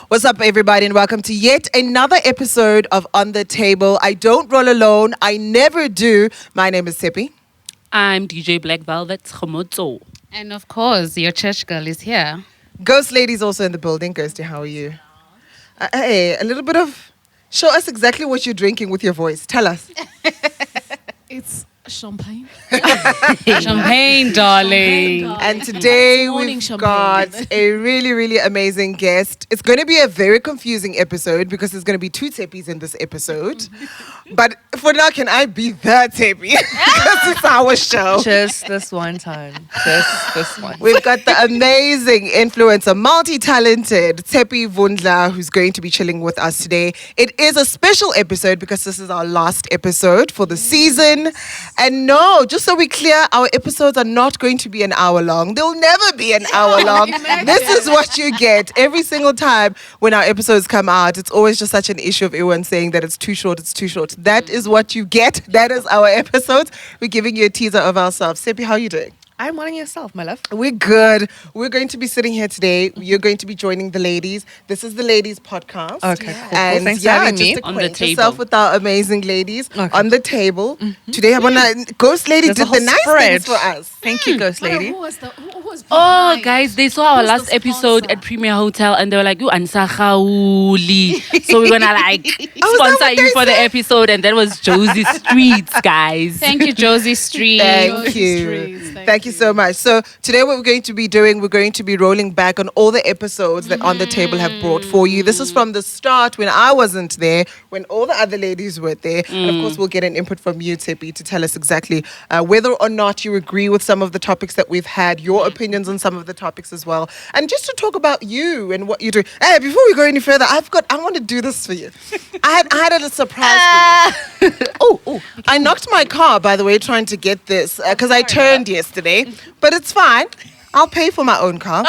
What's up, everybody, and welcome to yet another episode of On the Table. I don't roll alone. I never do. My name is Tshepi. I'm DJ Black Velvet Khomotso. And of course, your church girl is here. Ghost Lady's also in the building. Ghosty, how are you? Hey, a little bit of... Show us exactly what you're drinking with your voice. Tell us. It's champagne. Champagne, darling. And today morning we've champagne. got a really, really amazing guest. It's going to be a very confusing episode because there's going to be two Tshepi's in this episode. But for now, can I be the Tshepi? Because it's our show. Just this one time. Just this one. We've got the amazing influencer, multi-talented Tshepi Vundla, who's going to be chilling with us today. It is a special episode because this is our last episode for the season. And no, just so we're clear, our episodes are not going to be an hour long. They'll never be an hour long. This is what you get every single time when our episodes come out. It's always just such an issue of everyone saying that it's too short, it's too short. That is what you get. That is our episodes. We're giving you a teaser of ourselves. Tshepi, how are you doing? I'm wanting yourself, my love. We're good. We're going to be sitting here today. You're going to be joining the ladies. This is the ladies podcast. Okay, cool. And Thanks for having me. just On the acquaint table. yourself with our amazing ladies Okay. on the table. Today, I want to... Ghost Lady There's a did the whole nice spread. things for us. Thank you, Ghost Lady. Who was Oh, behind? guys, they saw our Who's last the episode sponsor? at Premier Hotel and they were like, you Ansa Khauli. So we're going to like sponsor what you they for the said? episode. And that was Josie Streets, guys. Thank you, Josie Street. Thank you. Streets, Thank you so much. So today what we're going to be doing, we're going to be rolling back on all the episodes that On the Table have brought for you. This is from the start when I wasn't there, when all the other ladies were there. And of course, we'll get an input from you, Tshepi, to tell us exactly whether or not you agree with some of the topics that we've had, your opinions on some of the topics as well. And just to talk about you and what you do. Hey, before we go any further, I want to do this for you. I had a little surprise for you. Oh, I knocked my car, by the way, trying to get this because I turned yesterday, but it's fine. I'll pay for my own car.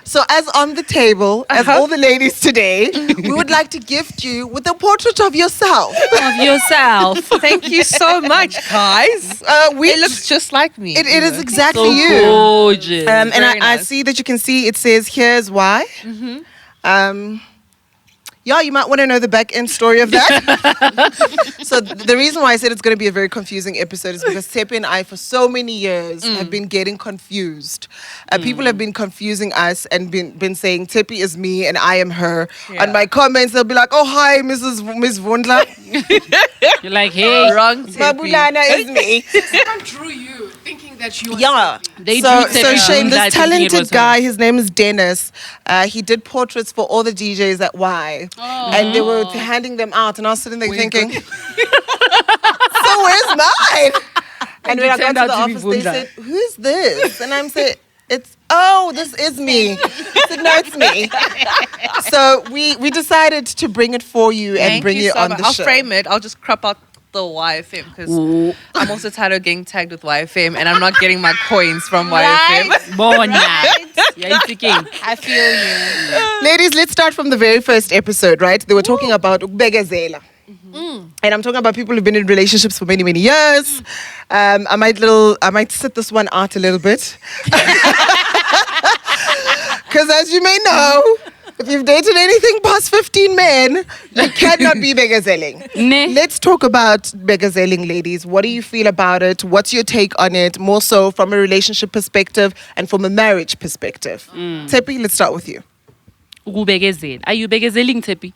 So as On the Table, as all the ladies today, we would like to gift you with a portrait of yourself. Of yourself. Thank you so much, guys. It looks just like me. It is exactly So you. gorgeous. And Very I nice. see that you can see it says, here's why. Yeah, you might want to know the back end story of that. So the reason why I said it's going to be a very confusing episode is because Tshepi and I, for so many years, have been getting confused. People have been confusing us and been saying Tshepi is me and I am her. Yeah. On my comments, they'll be like, "Oh, hi, Miss Vundla. You're like, hey. Wrong Tshepi. Mabulana is me." Someone drew you thinking that you were Yeah. They So drew Tshepi Shane, Vundla this thinking it talented was her. guy, his name is Dennis. He did portraits for all the DJs at Y. And they were handing them out. And I was sitting there thinking, so where's mine? And when I got turned to out the to be office, they Vundla. said, who's this? And I'm saying, this is me. I said, no, it's me. So we decided to bring it for you and Thank bring you it so on much. the I'll show. frame it. I'll just crop out the YFM because Ooh. I'm also tired of getting tagged with YFM and I'm not getting my coins from YFM. Bona. Yeah, it's okay. I feel you. Ladies, let's start from the very first episode, right? They were talking about ukubegezela. And I'm talking about people who've been in relationships for many, many years. I might sit this one out a little bit. Because as you may know, if you've dated anything past 15 men, you cannot be begazelling. Ne. Let's talk about begazelling, ladies. What do you feel about it? What's your take on it? More so from a relationship perspective and from a marriage perspective. Tshepi, let's start with you. Ukubegezela. Are you begezeling, Tshepi?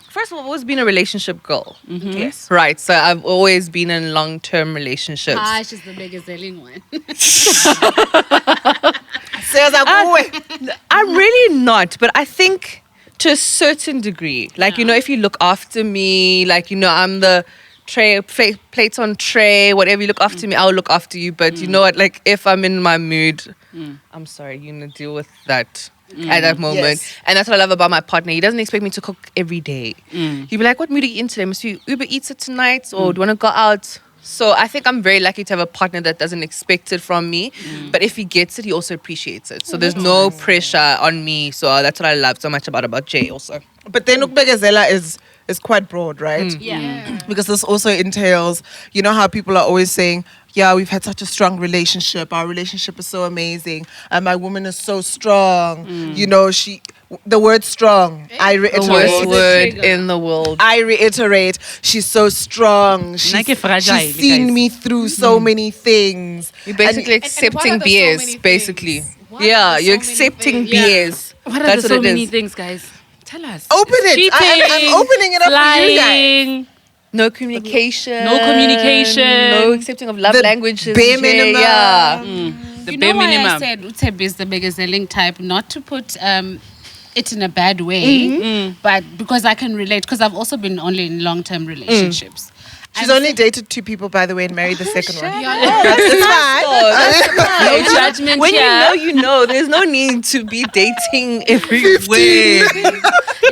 First of all, I've always been a relationship girl. Yes. Right. So I've always been in long-term relationships. She's the biggest selling one. I'm really not, but I think to a certain degree, like, if you look after me, like, I'm the plates on tray, whatever, you look after me, I'll look after you. But you know what, like, if I'm in my mood, I'm sorry, you know, deal with that at that moment. Yes. And that's what I love about my partner. He doesn't expect me to cook every day. He'll be like, what mood are you in today? Must you Uber Eats it tonight? Or do you want to go out? So I think I'm very lucky to have a partner that doesn't expect it from me. But if he gets it, he also appreciates it. So there's no pressure on me. So that's what I love so much about Jay also. But then ukubegezela is quite broad, right? Yeah. Because this also entails, you know how people are always saying, yeah, we've had such a strong relationship. Our relationship is so amazing. My woman is so strong. You know, the word strong, I The reiterate. worst word in the world. I reiterate, she's so strong. Like a fragile, She's seen guys. me through so many things. You're basically And- what accepting are the so BS, many basically. things? What are Yeah, the you're so many accepting things? BS. What are That's the what so it many is. things, guys? Tell us. Open it. Cheating, I'm opening it up for you guys. lying. No communication. No communication. No accepting of love The languages. bare Jay, minimum. Yeah. The You bare know why I minimum. said Tshepi is the begezelling type, not to put it in a bad way, but because I can relate, because I've also been only in long-term relationships. She's only dated 2 people, by the way, and married the second one. It's fine. No judgment When here. you know, there's no need to be dating everywhere.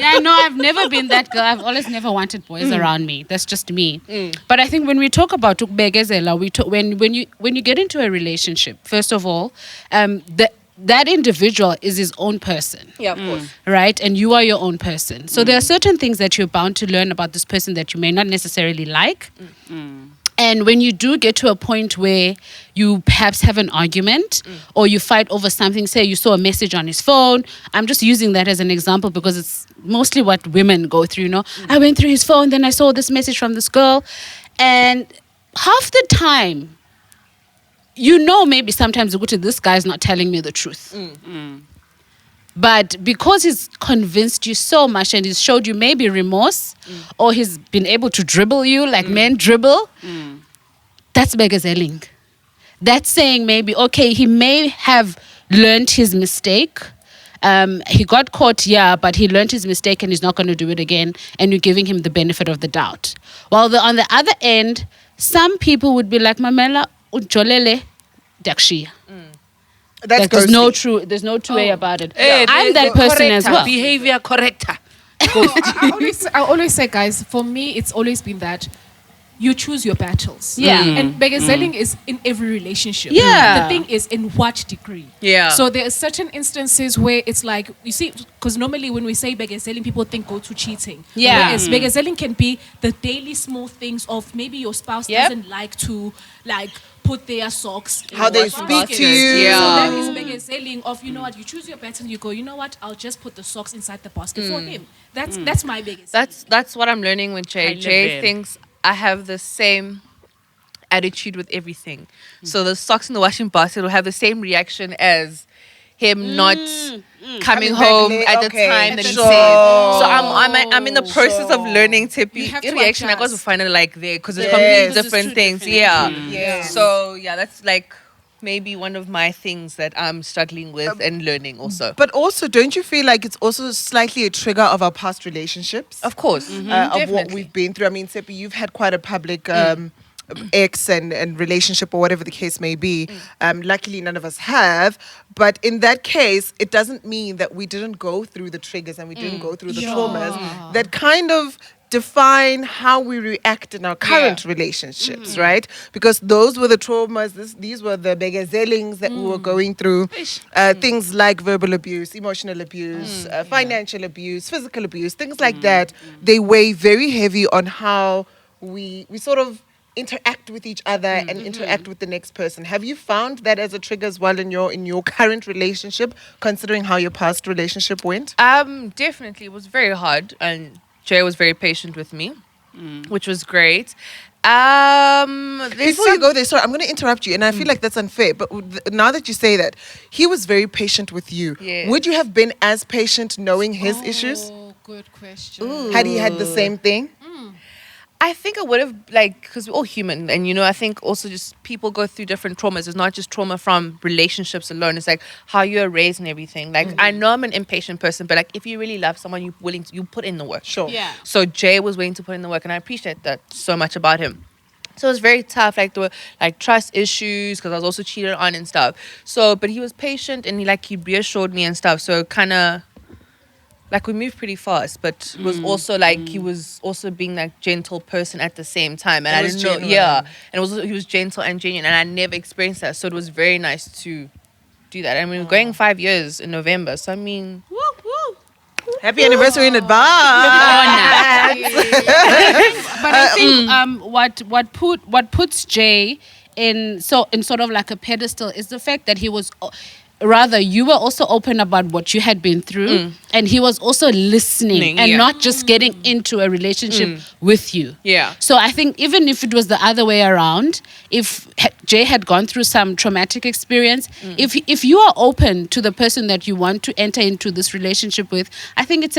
Yeah, no, I've never been that girl. I've always never wanted boys around me. That's just me. But I think when we talk about ukubegezela, when you get into a relationship, first of all, that individual is his own person. Yeah, of course. Right? And you are your own person. So there are certain things that you're bound to learn about this person that you may not necessarily like. And when you do get to a point where you perhaps have an argument or you fight over something, say you saw a message on his phone. I'm just using that as an example because it's mostly what women go through, you know. I went through his phone, then I saw this message from this girl. And half the time, you know, maybe sometimes this guy's not telling me the truth. But because he's convinced you so much and he's showed you maybe remorse or he's been able to dribble you like men dribble, that's begezelling. That's saying maybe, okay, he may have learned his mistake. He got caught, yeah, but he learned his mistake and he's not going to do it again. And you're giving him the benefit of the doubt. While on the other end, some people would be like, Mamela, ujolele, dakshiya. That's Like, there's no two way about it. I'm that person as well. Behavior corrector. I always say, guys, for me, it's always been that you choose your battles. Yeah. And begezelling is in every relationship. Yeah. The thing is in what degree. Yeah. So there are certain instances where it's like, you see, because normally when we say begezelling, people think go to cheating. Yeah. Whereas begezelling can be the daily small things of maybe your spouse Yep. doesn't like to put their socks in How the they washing speak basket. to you. Yeah. So that is begezelling of, you know what, you choose your battle, you go, you know what, I'll just put the socks inside the basket for him. That's my begezelling. That's what I'm learning with Jay. I love Jay it. thinks I have the same attitude with everything. So the socks in the washing basket will have the same reaction as him not coming Coming back home late, at okay. the time that he Sure. said. So I'm in the process of learning You Tshepi. have to Reaction I adjust. was to find it like there because it's Yes. completely Because it's different two things. different Yeah. Yes. So yeah, that's like maybe one of my things that I'm struggling with and learning also. But also, don't you feel like it's also slightly a trigger of our past relationships? Of course. Of what Definitely. we've been through. I mean, Tshepi, you've had quite a public ex and relationship or whatever the case may be. Luckily, none of us have. But in that case, it doesn't mean that we didn't go through the triggers and we didn't go through the traumas that kind of define how we react in our current relationships, right? Because those were the traumas, these were the begazellings that we were going through. Things like verbal abuse, emotional abuse, financial abuse, physical abuse, things like that. They weigh very heavy on how we sort of interact with each other and interact with the next person. Have you found that as a trigger as well in your current relationship, considering how your past relationship went? Definitely, it was very hard, and Jay was very patient with me, which was great. Before you go there, sorry, I'm going to interrupt you, and I feel like that's unfair. But now that you say that, he was very patient with you. Yes. Would you have been as patient knowing his issues? Oh, good question. Had he had the same thing? I think I would have, because we're all human, and I think also just people go through different traumas. It's not just trauma from relationships alone. It's like how you're raised and everything. Like I know I'm an impatient person, but like if you really love someone, you put in the work. Sure. Yeah. So Jay was willing to put in the work, and I appreciate that so much about him. So it was very tough, like there were like trust issues because I was also cheated on and stuff. So, but he was patient and he reassured me and stuff. So kind of. Like we moved pretty fast, but it was also like he was also being like gentle person at the same time, and It I was didn't know, genuine. yeah, and he was gentle and genuine, and I never experienced that, so it was very nice to do that. I mean, we're going 5 years in November, so I mean, Happy anniversary in advance. But I think what puts Jay in sort of like a pedestal is the fact that he was. Rather, you were also open about what you had been through, and he was also listening and not just getting into a relationship with you. Yeah. So I think even if it was the other way around, if Jay had gone through some traumatic experience, if you are open to the person that you want to enter into this relationship with, I think it's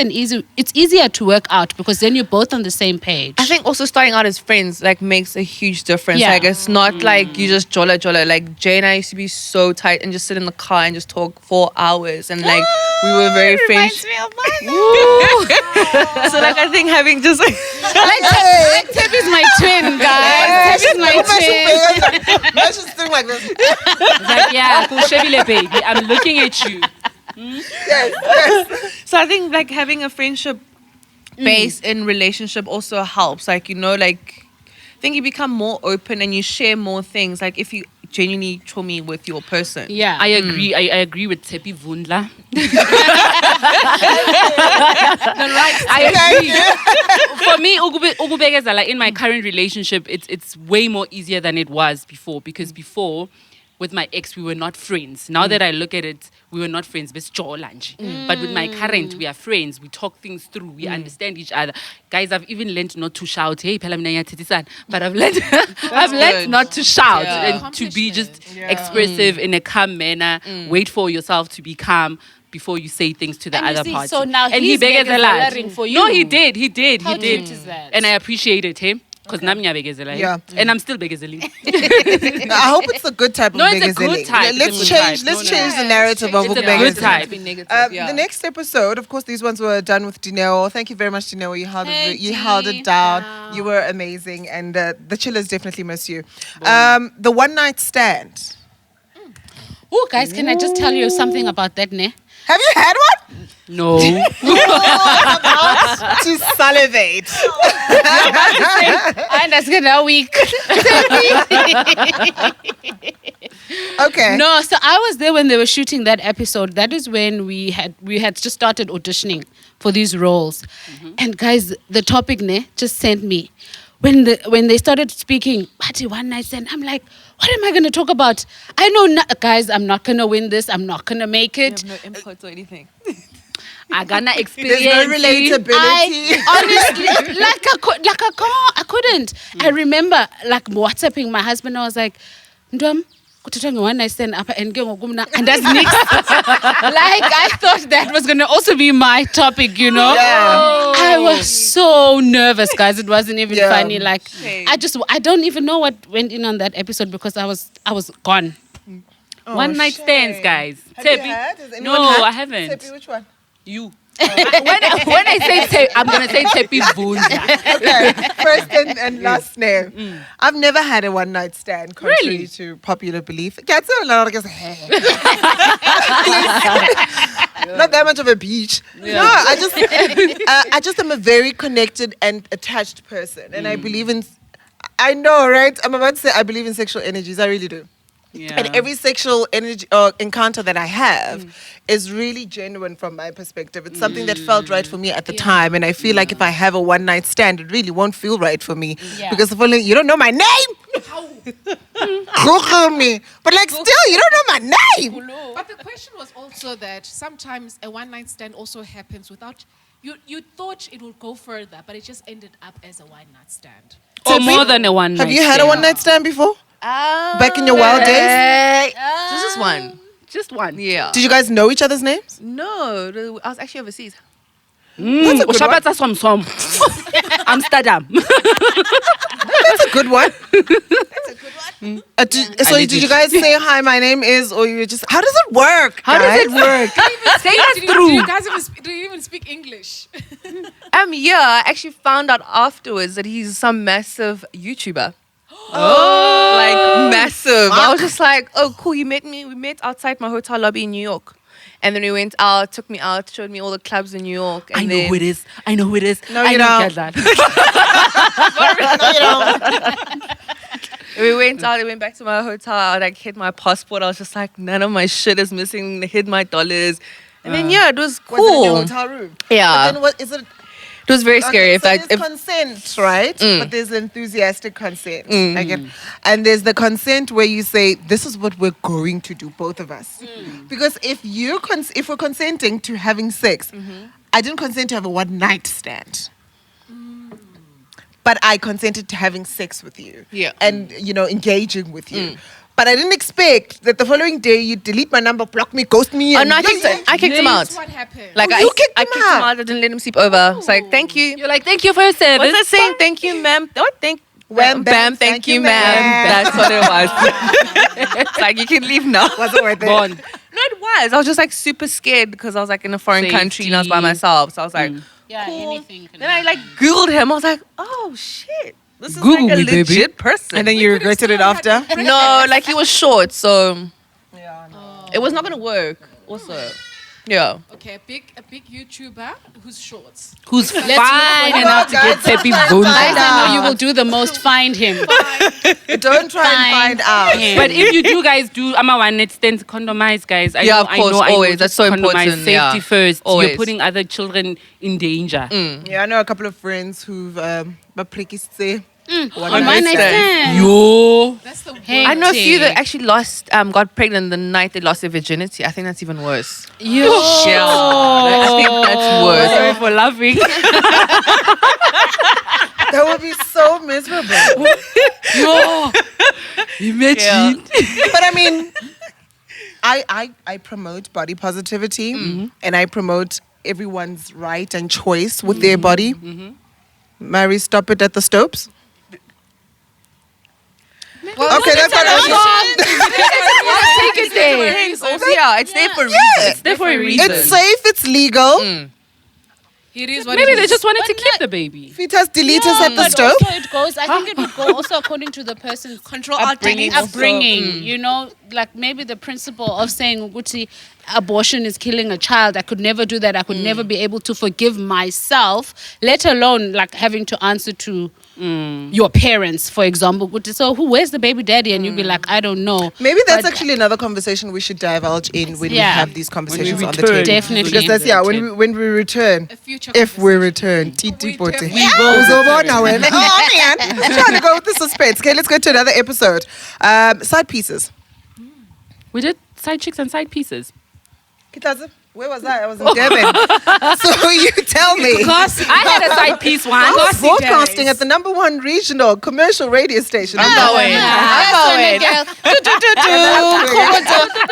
easier to work out because then you're both on the same page. I think also starting out as friends like makes a huge difference. Yeah. Like it's not like you just jolla. Like Jay and I used to be so tight and just sit in the car and just talk for hours and like we were very friends. Me of So like I think having just like Tshepi's my twin, guys. Tshepi's my twin. I just doing like this. Like, yeah, Shebile baby, I'm looking at you. so I think like having a friendship base in relationship also helps. Like, you know, like I think you become more open and you share more things. Like if you genuinely chummy with your person. Yeah. I agree. I agree with Tshepi Vundla. I agree. For me, ukubegeza, like in my current relationship, it's way more easier than it was before because before. With my ex, we were not friends. Now that I look at it, we were not friends. But with my current, we are friends. We talk things through. We understand each other. Guys, I've even learned not to shout. Hey, but I've learned not to shout and to be just expressive in a calm manner. Wait for yourself to be calm before you say things to the And you other see, party. so now and he's he begged a lot. begging for No, you. he did. How cute is that? And I appreciated him. Because Yeah. and I'm still begezeling. No, I hope it's a good type of No, it's a begezeling. good type. Let's It's a good change. type. Let's No, change the narrative of It's a begezeling. good type. Be negative, The next episode, of course, these ones were done with Dineo. Thank you very much, Dineo. You held it down. Wow. You were amazing, and the chillers definitely miss you. The one night stand. Oh, guys, can I just tell you something about that, ne? Have you had one? No. About to salivate. And that's gonna week. Okay. No, so I was there when they were shooting that episode. That is when we had just started auditioning for these roles. And guys, the topic ne just sent me. When they started speaking, party one night stand, I'm like, what am I going to talk about? I know, guys, I'm not going to win this. I'm not going to make it. no input or anything. I got no There's experience. no relatability. Honestly, I couldn't. I remember like WhatsApping my husband. I was like, Ndwam, kuthatha one night stand apha and ke ngoku mna andazi nix. Like I thought that was gonna also be my topic, you know. Yeah. I was so nervous, guys. It wasn't even Yeah. funny. Like Same. I don't even know what went in on that episode because I was gone. One night stands, guys. Have you Tshepi. had? Has anyone No, had? I haven't. Tshepi, which one? You. when I say Tshepi, I'm gonna say Tshepi Vundla. Okay, first and last name. I've never had a one night stand, contrary Really? to popular belief. Not that much of a beach. No, I just am a very connected and attached person, and I believe in. I know, right? I'm about to say I believe in sexual energies. I really do. Yeah. And every sexual energy or encounter that I have is really genuine from my perspective. It's something that felt right for me at the time. And I feel like if I have a one night stand, it really won't feel right for me. Yeah. Because if only you don't know my name. Google me. But like still, you don't know my name. But the question was also that sometimes a one night stand also happens without you thought it would go further, but it just ended up as a one night stand. Or more than a one night Have you had a stand. one night stand before? Back in your wild days? This is one. Just one. Yeah. Did you guys know each other's names? No, I was actually overseas. That's a good one. Ushabatsa som. Amsterdam. That's a good one. So did you guys say hi? My name is, or you just? How does it work? How does it work? Say us Do you through. guys do you even speak English? Yeah, I actually found out afterwards that he's some massive YouTuber. Like massive. I was just like, oh cool, we met outside my hotel lobby in New York. And then we went out, took me out, showed me all the clubs in New York. And I know who it is. I know who it is. No, I you know don't. that. we went out, I went back to my hotel, I like hid my passport. I was just like, none of my shit is missing, hid my dollars. And then it was Was it in your cool. hotel room? Yeah. But then what is it? It was very scary. Okay, so there's consent, right? But there's enthusiastic consent. And there's the consent where you say, this is what we're going to do, both of us. Because if we're consenting to having sex, I didn't consent to have a one night stand. But I consented to having sex with you. Yeah. And, engaging with you. But I didn't expect that the following day you delete my number, block me, ghost me. Oh And no, I kicked him out. That's what happened. Like Oh, you kicked I him kicked him out? out. I didn't let him sleep over. It's like, thank you. You're like, thank you for your service. What's that saying? Thank you, ma'am. What? Wham, bam, thank you, ma'am. That's what it was. It's like, you can leave now. Wasn't worth it. Bond. No, it was. I was just like super scared because I was like in a foreign country and I was by Safety. myself. So I was like, Yeah, cool. anything. Can Then I like Googled him. I was like, oh shit. This is Google like a me, baby. legit person. And then you regretted it after? No, like he was short, so it was not gonna work. Also, yeah. Okay, a big YouTuber who's short. Who's fine look- enough to get Guys, Tshepi Guys, Vundla. I know you will do the most. Find him. Don't try and find out. him. But if you do guys do I'm a one night stands, condomize guys. Yeah, of course, always. That's just so condomize. important, Safety yeah. first. Always. You're putting other children in danger. Yeah, I know a couple of friends who've say On one night stand. Yo. That's the worst. Hey. I know a few that Hectic. actually got pregnant the night they lost their virginity. I think that's even worse. Yo. Yeah, I think that's worse. Sorry for laughing. that would be so miserable. Yo. Imagine. But I mean, I promote body positivity and I promote everyone's right and choice with their body. Mary, stop it at the stopes. Well, Okay, that's not Take it there. Yeah, it's there for a reason. It's there for a reason. It's safe, it's legal. it is what Maybe it they is. just wanted to keep the baby. Fetus deleters at the but stove. also it goes. I think it would go also according to the person's Control alt upbringing. delete. Upbringing, you know, like maybe the principle of saying, "Uguti, abortion is killing a child. I could never do that. I could never be able to forgive myself, let alone like having to answer to your parents, for example. Uguti, so where's the baby daddy? And you'd be like, I don't know. Maybe that's But- actually another conversation we should divulge in when we Yeah. have these conversations on the return. table. Definitely. Because that's when we return. A future If we conversation. return, Titi We Pote. definitely Uzobona wena. Oh man, I'm trying to go with the suspense. Okay, let's go to another episode. Side pieces. We did side chicks and side pieces. Kitazi, where was I? I was in Devon. So you tell me. I had a side piece I once. was broadcasting at the #1 regional commercial radio station. I'm going.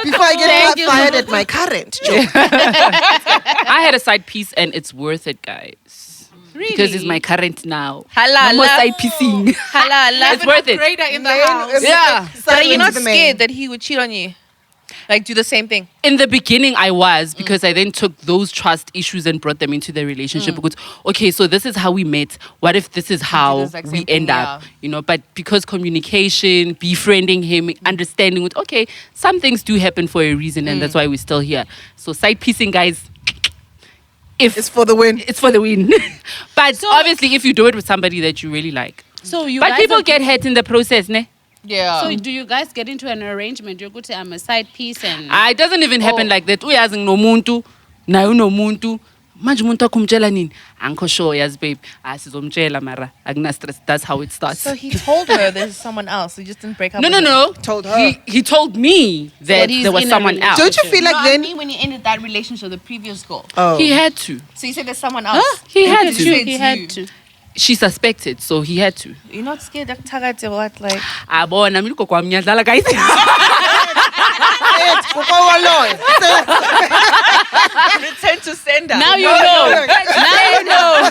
Before I Thank get you. fired at my current job. I had a side piece and it's worth it, guys. Because it's my current now. Halala. No more side piecing. Halala. It's worth it. Grader in the Lane house. is- Yeah. But are you Silence not the man. scared that he would cheat on you? Like do the same thing? In the beginning, I was because I then took those trust issues and brought them into the relationship. Because, okay, so this is how we met. What if this is how the exact we same thing, end up? yeah. You know, but because communication, befriending him, understanding with, okay, some things do happen for a reason and that's why we're still here. So side piecing, guys, if It's for the win. it's for the win. But obviously, if you do it with somebody that you really like. So you But guys people are- get hurt in the process, ne? Yeah. So do you guys get into an arrangement? You're good to I'm a side piece and It doesn't even happen like that. Uyazi nomuntu, naye unomuntu. Manje umuntu akumtshela nini? Angikho sure, yazi babe. Sizomtshela mara. Akuna stress. That's how it starts. So he told her there's someone else. He just didn't break up. No. with her. Told her. He told me that he's there was in a someone else. Don't you feel like No, then? I mean when you ended that relationship, the previous girl. Oh. He had to. So you said there's someone else. He had Because to. you said he had you. to. She suspected, so he had to. You're not scared of Tagate what like Abona miliko kwa mnyadala guys. return to sender. Now you know. Now you know.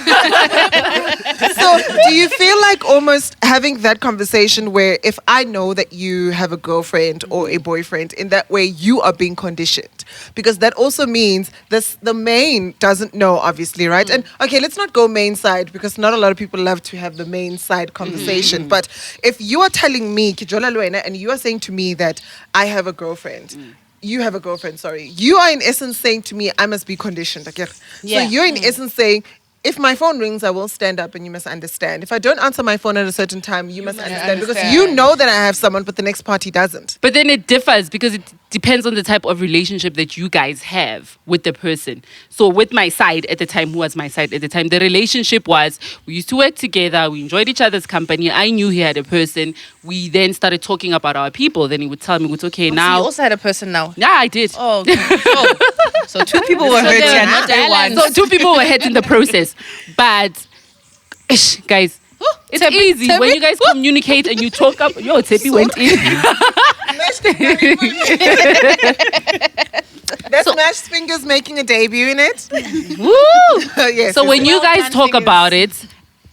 So do you feel like almost having that conversation where if I know that you have a girlfriend or a boyfriend, in that way you are being conditioned? Because that also means the main doesn't know, obviously, right? And okay, let's not go main side because not a lot of people love to have the main side conversation. But if you are telling me, Kijola Luena, and you are saying to me that I have a girlfriend, you have a girlfriend, sorry. You are in essence saying to me, I must be conditioned. Okay? Yeah. So you're in essence saying, if my phone rings, I will stand up and you must understand. If I don't answer my phone at a certain time, you must understand. Because you know that I have someone, but the next party doesn't. But then it differs because it depends on the type of relationship that you guys have with the person. So with my side at the time, who was my side at the time, the relationship was we used to work together, we enjoyed each other's company. I knew he had a person. We then started talking about our people. Then he would tell me, it's okay So now. you also had a person now. Yeah, I did. Oh, okay. So 2 people were hurt they were and not not one. So 2 people were hurt in the process. But guys, it's Tshepi, easy Tshepi. when you guys communicate and you talk up. Yo, Tshepi went in. That's Smashed Fingers making a debut in it. Woo! Yes. So when you Well guys done, talk fingers. about it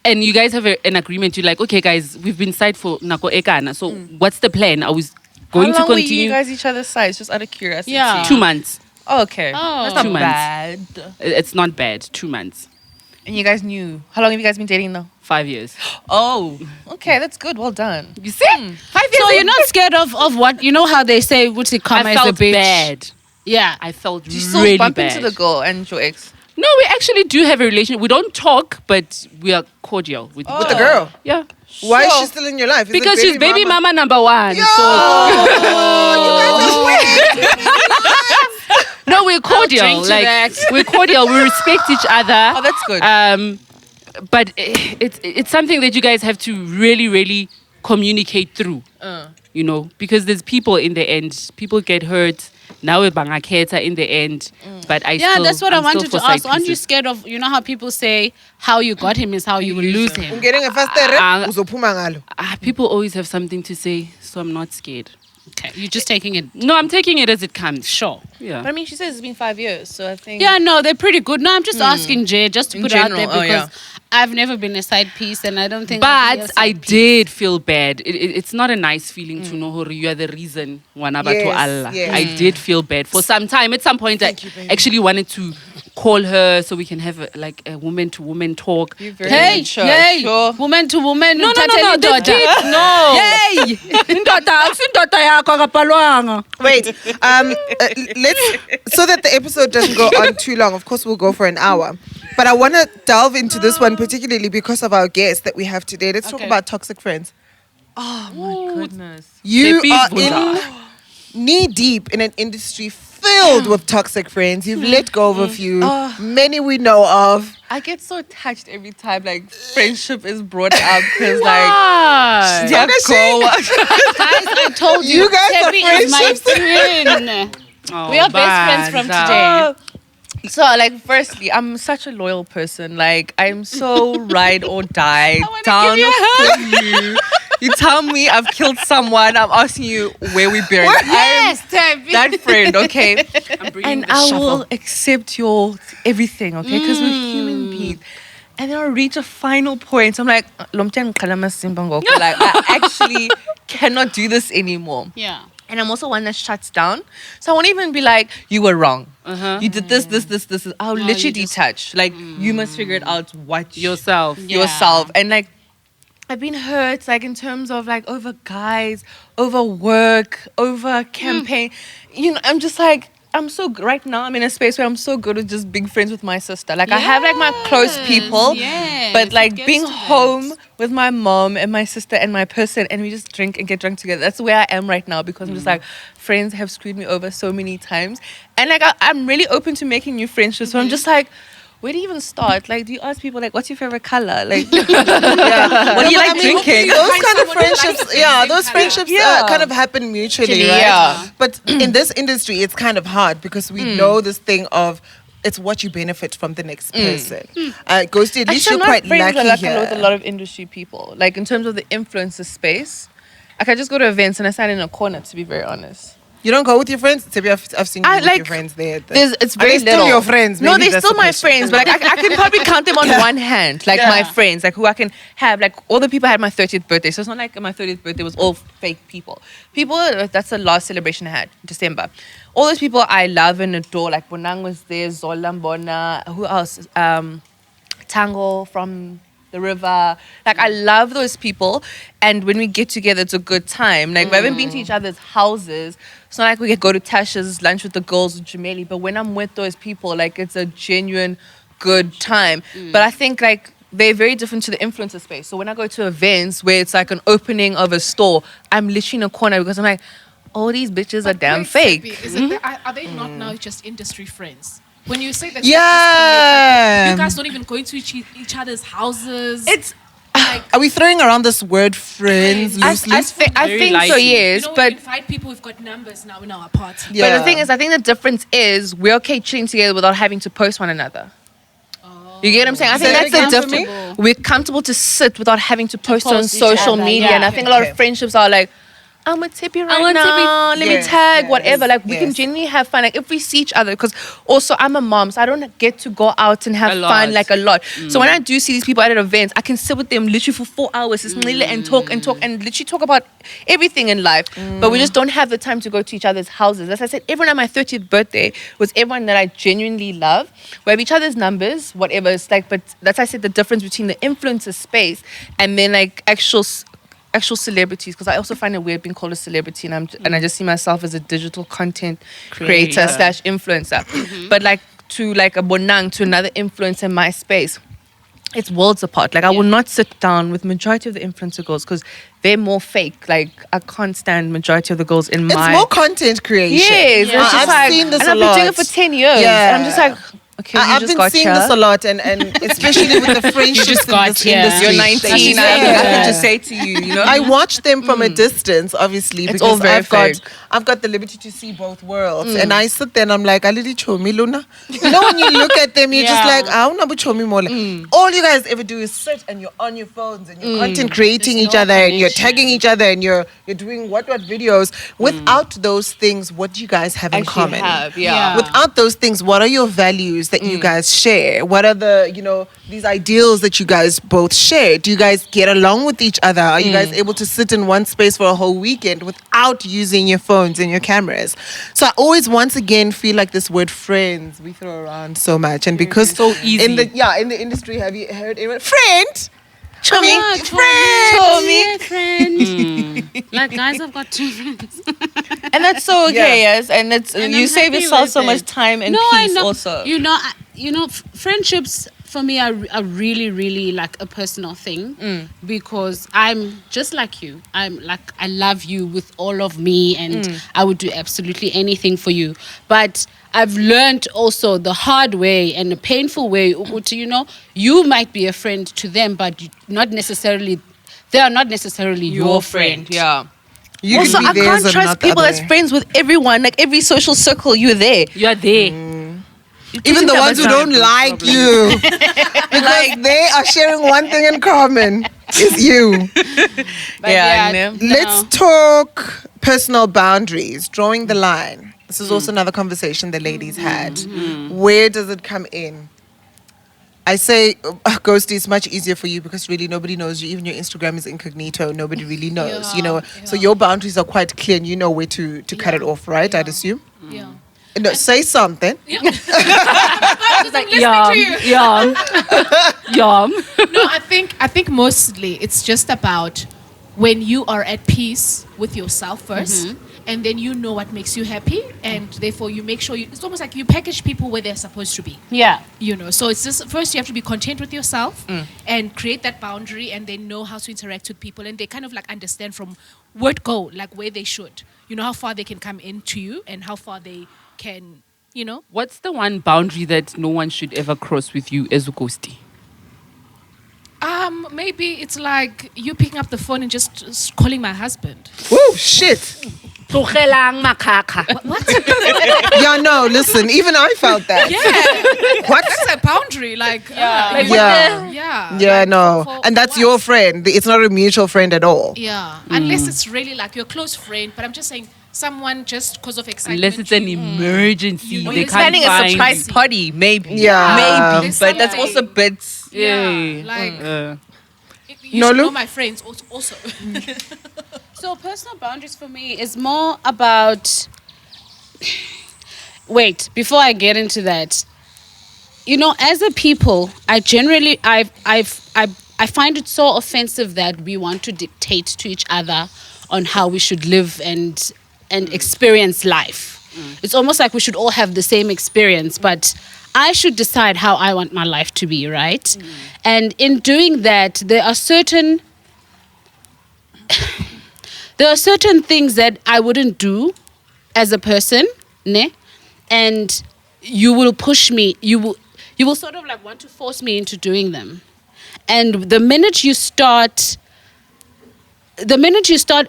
and you guys have an agreement, you're like, okay, guys, we've been side for Nako Ekana. So what's the plan? Are we going How long to were continue? you guys each other's size? Just out of curiosity. Yeah. 2 months. Oh, okay. Oh. That's not 2 months. bad. It's not bad. 2 months. And you guys knew. How long have you guys been dating now? 5 years. Oh, okay. That's good. Well done. You see? 5 years. So you're not scared of what, you know how they say, what's it, karma I is a felt bitch? bad. Yeah. I felt Did you still really bump bad. into the girl and your ex? No, we actually do have a relationship. We don't talk, but we are cordial with With the girl. Yeah. Why is Sure. she still in your life? Is it Because she's baby mama number 1. Yo! So You guys are weird. no, we're cordial. drink to Like that. we're cordial. We respect each other. Oh, that's good. But it's something that you guys have to really, really communicate through. You know, because there's people in the end. People get hurt. Now we're bangaketa in the end. But That's what I'm I still wanted for to ask. side Aren't you pieces. scared of, you know how people say, how you got him is how you will lose him? Ungetting a first uzophuma ngalo. People always have something to say, so I'm not scared. Okay, you're just taking it. No, I'm taking it as it comes. Sure. Yeah. But I mean, she says it's been 5 years, so I think. Yeah, no, they're pretty good. No, I'm just asking Jay, just to In put it out there general, because oh, yeah. I've never been a side piece and I don't think I'll be a But side I piece. did feel bad. It's not a nice feeling to know Hori, you are the reason. Wana batu Yes, Allah. yes. I did feel bad. For some time, at some point, I you, baby. actually wanted to call her so we can have a woman-to-woman talk. You're very Hey, sure. yay, Sure. woman to woman. No, uthathela they indoda. did. No. Yay! Indoda, akusindoda yakho akabhalwanga. Wait, let's so that the episode doesn't go on too long. Of course, we'll go for an hour, but I want to delve into this one particularly because of our guest that we have today. Let's talk Okay. about toxic friends. Oh my goodness. You Tshepi are Vundla. in knee deep in an industry filled with toxic friends. You've let go of a few, many we know of. I get so touched every time like friendship is brought up because like Why? yeah, go. Guys, I told you, You guys are Tshepi is my friendships. twin. Oh, We are best friends from Banda. today. So like firstly, I'm such a loyal person. Like I'm so ride or die down for you. You tell me I've killed someone, I'm asking you where we buried. Yes, I'm Tshepi. that friend, okay? I'm bringing And the I shuffle. will accept your everything, okay? Because we're human beings. And then I'll reach a final point. I'm like, "Lomtyan kalama simba ngoku." Like I actually cannot do this anymore. Yeah. And I'm also one that shuts down. So I won't even be like, you were wrong. You did this. I'll No, literally you just- detach. Like, you must figure it out what Yourself. Yeah. yourself. And like, I've been hurt, like, in terms of like over guys, over work, over campaign. You know, I'm just like, right now I'm in a space where I'm so good with just big friends with my sister. Like, I have like my close people. Yes, But like it gets being to that. home with my mom and my sister and my person and we just drink and get drunk together. That's where I am right now because I'm just like, friends have screwed me over so many times. And like I'm really open to making new friendships. So I'm just like, where do you even start? Like, do you ask people like, what's your favorite color? Like, what do you like drinking? Those Find kind of someone who likes friendships, the yeah, same those color. friendships Yeah. kind of happen mutually, Actually, right? yeah. But in this industry, it's kind of hard because we know this thing of it's what you benefit from the next person. Ghosty, at least Actually, you're I'm quite not friends lucky with a here. lot of industry people. Like in terms of the influencer space, like I just go to events and I stand in a corner. To be very honest, You don't go with your friends? Tshepi, I've seen you I with like- your friends there. it's Are very they still little. your friends? No, Maybe they're that's still the my question. friends, but like I can probably count them on one hand. Like my friends, like who I can have. Like all the people I had my 30th birthday, so it's not like my 30th birthday was all fake people. People, that's the last celebration I had, December. All those people I love and adore. Like Bonang was there, Zola Mbona, who else? Tango from the river. Like I love those people, and when we get together, it's a good time. Like we haven't been to each other's houses. It's not like we could go to Tasha's lunch with the girls in Jameli, but when I'm with those people, like it's a genuine good time. But I think like they're very different to the influencer space. So when I go to events where it's like an opening of a store, I'm literally in a corner because I'm like, all these bitches are But damn wait, fake. Tshepi, is it are they not now just industry friends? When you say that, Yeah. you guys don't even go into each other's houses. It's like Are we throwing around this word friends Friends. loosely? I Very think so, lightly. yes. when But we invite people, we've got numbers now in our party. Yeah. but the thing is, I think the difference is we're okay chilling together without having to post one another. You get what I'm saying? I Say think that that's the again for me. difference. We're comfortable to sit without having to post on post each social other, media. yeah. And I think a lot Okay. of friendships are like, I'm with Tshepi right want now. Tshepi. Let Yes, me tag, yes, whatever. Like, we can yes. genuinely have fun. Like, if we see each other, because also I'm a mom, so I don't get to go out and have A fun lot. like a lot. So when I do see these people at events, I can sit with them literally for 4 hours and talk and literally talk about everything in life. But we just don't have the time to go to each other's houses. As I said, everyone at my 30th birthday was everyone that I genuinely love. We have each other's numbers, whatever. It's like, but that's, I said, the difference between the influencer space and then like actual celebrities, because I also find it weird being called a celebrity, and I just see myself as a digital content creator / influencer. But like to like a bonang, to another influencer in my space, it's worlds apart. Like I will not sit down with majority of the influencer girls because they're more fake. Like I can't stand majority of the girls in It's my more content creation. yes. Yeah. It's just I've like, seen this and a I've been doing lot. it for 10 years. Yeah. And I'm just like, okay, you I've just been got seeing here. this a lot, and especially with the friendships just in got this here. industry. You're 19. I have nothing to say to you. You know. I watch them from a distance, obviously, It's because all very fake. I've got the liberty to see both worlds, and I sit there and I'm like, "Alili chomi luna." You know, when you look at them, you're just Yeah. like, "Ah, una bu chomi more." All you guys ever do is sit and you're on your phones and you're content creating There's each no other and you're connection. tagging each other and you're doing what videos. Without those things, what do you guys have in Actually common? have, Yeah. Without those things, what are your values that you guys share? What are the, these ideals that you guys both share? Do you guys get along with each other? Are you guys able to sit in one space for a whole weekend without using your phones and your cameras? So I always, once again, feel like this word friends, we throw around so much. And because So easy. in the industry, have you heard anyone? Friend? Chomi? Yeah, Friend? friend. Like guys have got two friends. And that's so okay, Yeah. yes. And it's And you I'm save happy yourself with so much it. time and I peace know. also. Friendships for me are really, really like a personal thing because I'm just like you. I'm like, I love you with all of me and I would do absolutely anything for you. But I've learned also the hard way and the painful way, ukuthi, you might be a friend to them, but they are not necessarily your friend. Yeah. You Also, can I be theirs can't and trust not the people other that's way. friends with everyone. Like every social circle, you're there. You are there. Even the ones who don't like you. Because they are sharing one thing in common. It's you. But Yeah, you know? Let's talk personal boundaries, drawing the line. This is also another conversation the ladies had. Where does it come in? I say, Ghosty, it's much easier for you because really nobody knows you. Even your Instagram is incognito. Nobody really knows, So your boundaries are quite clear and you know where to cut it off, right? I'd assume. Yeah. No, say something. Like, Listening to you. yum. Yum. No, I think mostly it's just about when you are at peace with yourself first, and then you know what makes you happy, and therefore you make sure it's almost like you package people where they're supposed to be. Yeah. So it's just first you have to be content with yourself and create that boundary, and then know how to interact with people, and they kind of like understand from where to go, like where they should, how far they can come into you and how far they can, What's the one boundary that no one should ever cross with you as a ghosty? Maybe it's like you picking up the phone and just calling my husband. Whoa, shit. Tlogelang makaka. What? Yeah, no, listen, even I felt that. Yeah. What? That's a boundary. Like, Like, Yeah. yeah. Yeah, like, no. for And that's what? your friend. It's not a mutual friend at all. Yeah. Unless it's really like your close friend. But I'm just saying, someone just because of excitement. Unless it's an emergency. You- They you're can't Planning a find surprise you. party, maybe. Yeah. Maybe. There's But that's something. also bits. Yeah. Yay. Like, you Nolu? should know my friends also. So personal boundaries for me is more about. Wait, before I get into that, as a people, I find it so offensive that we want to dictate to each other on how we should live and experience life. It's almost like we should all have the same experience, but I should decide how I want my life to be, right? And in doing that, there are certain there are certain things that I wouldn't do as a person, ne? And you will push me. You will sort of like want to force me into doing them. And the minute you start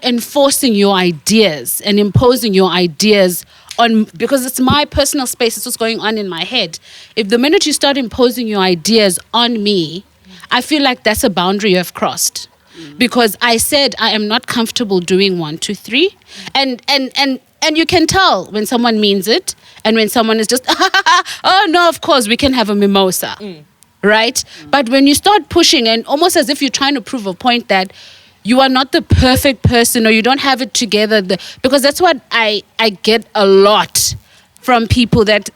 enforcing your ideas and imposing your ideas on, because it's my personal space, it's what's going on in my head. If the minute you start imposing your ideas on me, I feel like that's a boundary you have crossed. Because I said I am not comfortable doing 1, 2, 3. And you can tell when someone means it and when someone is just, oh no, of course, we can have a mimosa. Right? But when you start pushing and almost as if you're trying to prove a point that you are not the perfect person or you don't have it together, because that's what I get a lot from people, that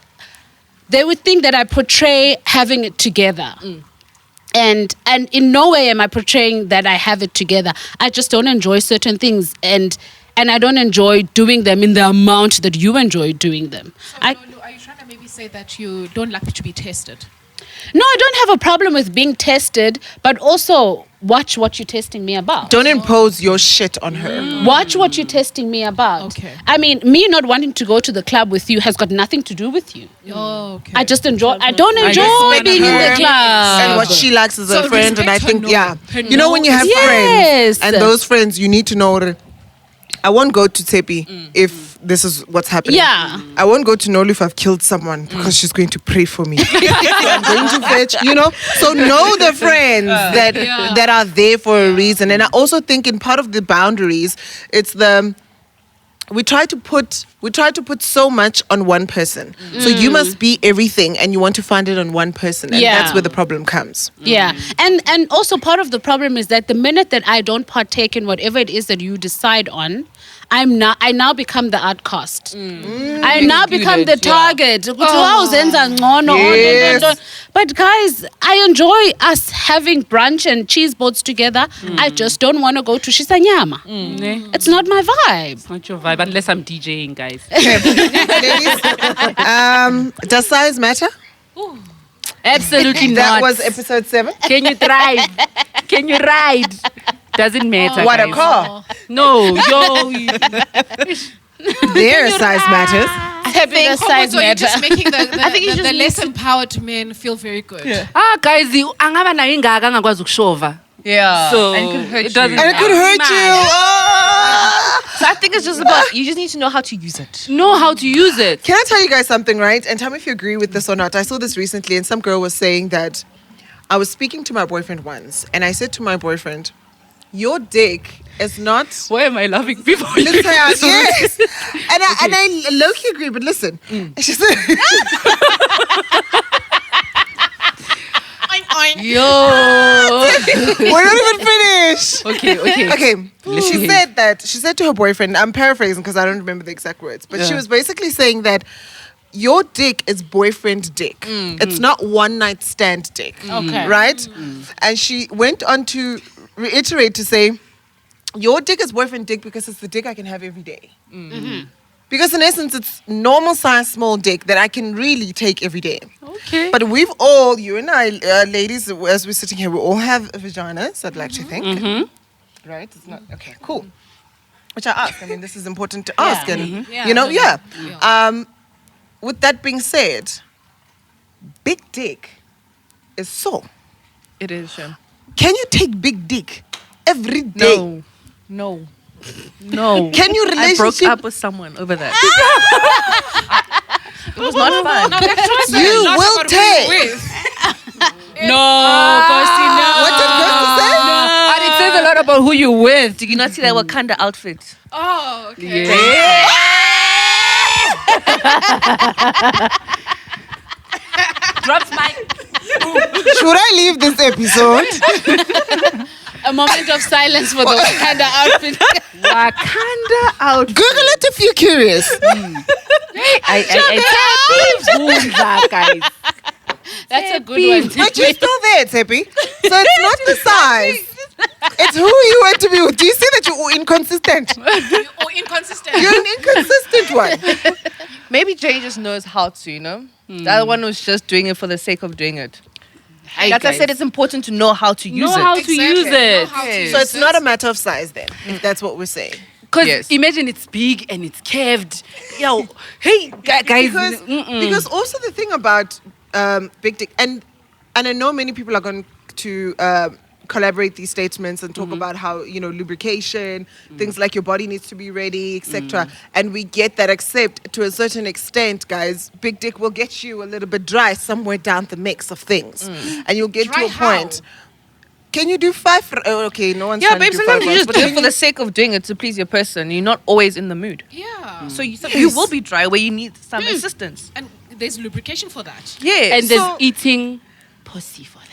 they would think that I portray having it together. And in no way am I portraying that I have it together. I just don't enjoy certain things, and I don't enjoy doing them in the amount that you enjoy doing them. So, are you trying to maybe say that you don't like to be tested? No, I don't have a problem with being tested, but also watch what you're testing me about. Don't impose your shit on her. Watch what you're testing me about. Okay. I mean, me not wanting to go to the club with you has got nothing to do with you. Oh, okay. I don't enjoy being in the club. And what she likes as a So friend, and I respect her think, no. yeah. Her You know, no when you have is- friends, Yes. and those friends, you need to know that I won't go to Tshepi if this is what's happening. Yeah. I won't go to Nolu if I've killed someone because she's going to pray for me. I'm going to fetch, you know. So know the friends that are there for a reason. And I also think in part of the boundaries, it's we try to put so much on one person. So you must be everything and you want to find it on one person. And Yeah. that's where the problem comes. Yeah. And also part of the problem is that the minute that I don't partake in whatever it is that you decide on, I now become the outcast. I now become the target. Yes. But guys, I enjoy us having brunch and cheese boards together. I just don't want to go to Shisanyama. It's not my vibe. Not your vibe, unless I'm DJing, guys. Ladies, does size matter? Absolutely not. That was episode 7. Can you drive? Can you ride? Doesn't matter. What, a guys. car? No, yo. Their size matters. Happiness size So you're just matter. making the less empowered men feel very good. Guys, angaba nayo ingaka angakwazi ukushova. Yeah. So and it could hurt doesn't you. And it could hurt you. Ah! So I think it's just about, you just need to know how to use it. know how to use it. Can I tell you guys something, right? And tell me if you agree with this or not. I saw this recently, and some girl was saying that I was speaking to my boyfriend once, and I said to my boyfriend, your dick is not... Why am I laughing before you? Listen, yes. And I low-key agree, but listen. She said... Yo. We're not even finished. Okay. Okay. She Listen. said to her boyfriend, I'm paraphrasing because I don't remember the exact words, but she Yeah. was basically saying that your dick is boyfriend dick. It's not one night stand dick. Okay. Right? And she went on to reiterate to say, your dick is boyfriend dick because it's the dick I can have every day. Because in essence, it's normal size small dick that I can really take every day. Okay. But we've all, you and I, ladies, as we're sitting here, we all have vaginas, I'd like to think. Right? It's not, okay, cool. Which I ask. I mean, this is important to ask. And, you know, with that being said, big dick is so. It is, sure. Can you take big dick every day? No. Can you I broke relationship? up with someone over that. It was not fun. You will take. No, Ghosty, no. What did Ghosty say? And it says a lot about who you with. Did you not see that Wakanda outfit? Oh, okay. Drops mic. Should I leave this episode? A moment of silence for the Wakanda outfit. Wakanda out. Google it if you're curious. Vundla, guys. That's a good one. But you're still there, Tshepi. So it's not the size. It's who you want to be with. Do you see that you're inconsistent? Or inconsistent. You're an inconsistent one. Maybe Jay just knows how to, you know? The other one was just doing it for the sake of doing it. That's why I said it's important to know how to use Know it. how to use it. So it's not a matter of size then, if that's what we're saying. Because Yes. imagine it's big and it's curved. Yo, hey, guys. Because also the thing about big dick, and I know many people are going to collaborate these statements and talk about how, lubrication, things like your body needs to be ready, etc. And we get that, except to a certain extent, guys, big dick will get you a little bit dry somewhere down the mix of things. And you'll get Dry to a how? point. Can you do 5? Okay, no one's Yeah, trying babe, to do sometimes 5 you just but do it can for you- the sake of doing it to please your person. You're not always in the mood. Yeah. So you will be dry where you need some assistance. And there's lubrication for that. Yeah. And there's So- eating pussy for that.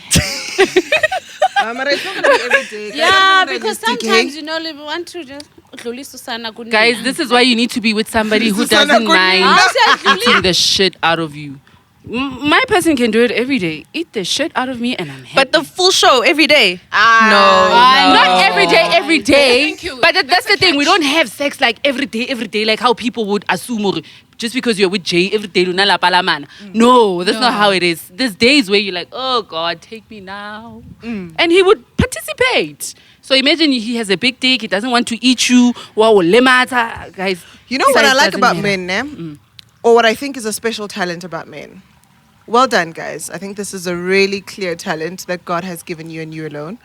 Mara, it's not gonna be every day. guys. Yeah, Sometimes that because is dick, sometimes, hey? we want to just... Guys, this is why you need to be with somebody who Susana doesn't Kunina. mind eating the shit out of you. My person can do it every day. Eat the shit out of me and I'm happy. but the full show every day. Not every day. Thank you. But that's That's the a thing. We catch. don't have sex like every day, like how people would assume or just because you're with Jay every day, luna la palaman. No, that's not how it is. There's days where you're like, oh God, take me now. And he would participate. So imagine he has a big dick, he doesn't want to eat you. Wow, lemata, guys. You know what size I like doesn't about matter. men, or what I think is a special talent about men? Well done, guys. I think this is a really clear talent that God has given you and you alone.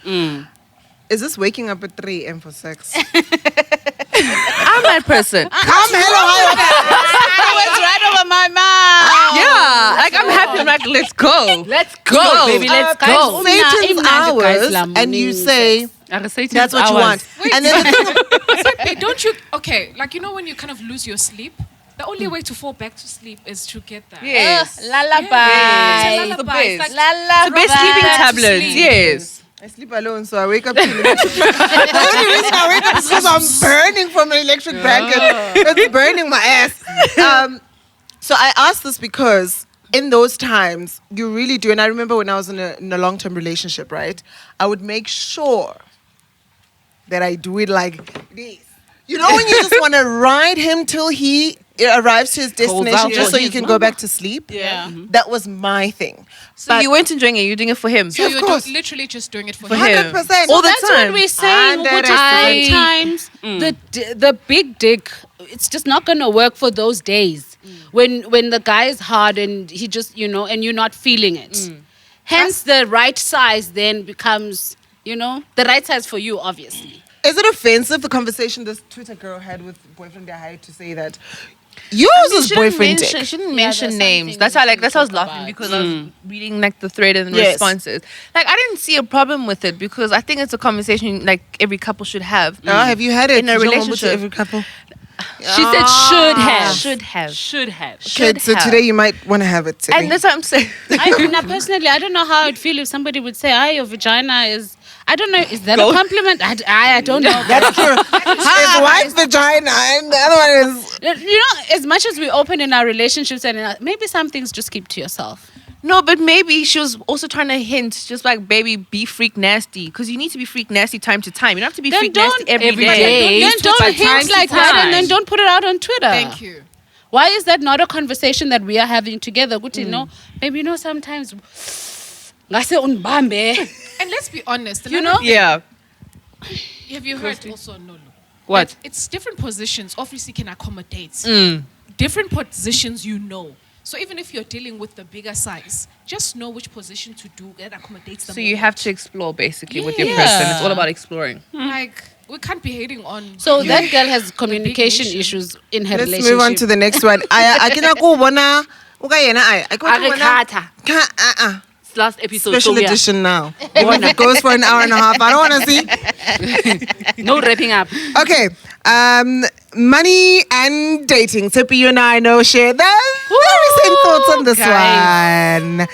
Is this waking up at 3 a.m. for sex? I'm that person. Come, hello, It's right over my mouth. Yeah. Like I'm happy. I'm like, let's go. Let's go, baby, let's go. Satan's Imnandi, hours, guys, and you morning say that's what you want. Wait, And then the thing, Hey, don't you? Okay, like when you kind of lose your sleep, the only way to fall back to sleep is to get that. Yes. Lullaby. Yeah, it's a the lullaby. It's best. like- The best sleeping Back to tablets. sleep. Yes. I sleep alone, so I wake up. The only reason I wake up is because I'm burning from an electric blanket. It's burning my ass. So I asked this because in those times, you really do. And I remember when I was in a long-term relationship, right? I would make sure that I do it like this. You know when you just want to ride him till he arrives to his destination out just for so you his can go back to sleep? Yeah. That was my thing. So But- you weren't enjoying it. You're doing it for him. So Of you're course. literally just doing it for For him. him. 100%. All the That's time. what we're saying. And Which that sometimes the big dick, it's just not gonna work for those days when the guy is hard and he just and you're not feeling it. Hence, the right size then becomes the right size for you, obviously. Is it offensive, the conversation this Twitter girl had with boyfriend I had to say that yours is boyfriend dick? Shouldn't Yeah, mention there's names. something That's how we that's how I was talk laughing about. because I was reading like the thread and Yes. responses. Like I didn't see a problem with it because I think it's a conversation like every couple should have. Have you had it In a relationship. Every couple. She said should have. Should have. Should have. Good, so have. today you might want to have it today. And that's what I'm saying. Personally, I don't know how I'd feel if somebody would say, "Your vagina is." I don't know. Is that a compliment? I don't know. That's true. It's white vagina and the other one is... As much as we open in our relationships and maybe some things just keep to yourself. No, but maybe she was also trying to hint, just like, baby, be freak nasty. Because you need to be freak nasty time to time. You don't have to be Then freak don't- nasty every every day. day. Then don't But time hint to like that and time. then don't put it out on Twitter. Thank you. Why is that not a conversation that we are having together? Good to know. Maybe sometimes. ngase unibambe. And let's be honest. You know? Yeah. Have you heard also Nolu? What? It's different positions. Obviously, can accommodate different positions. So even if you're dealing with the bigger size, just know which position to do that accommodates them. So you have to explore basically with your Yeah. person. It's all about exploring. like we can't be hating on. So that girl has communication nation. issues in her Let's relationship. move on to the next one. I can go bona. It's last episode. Special so we are- edition now. It goes for an hour and a half. I don't want to see. No wrapping up. Okay. Money and dating. Tshepi, you and I know share the very same thoughts on this one.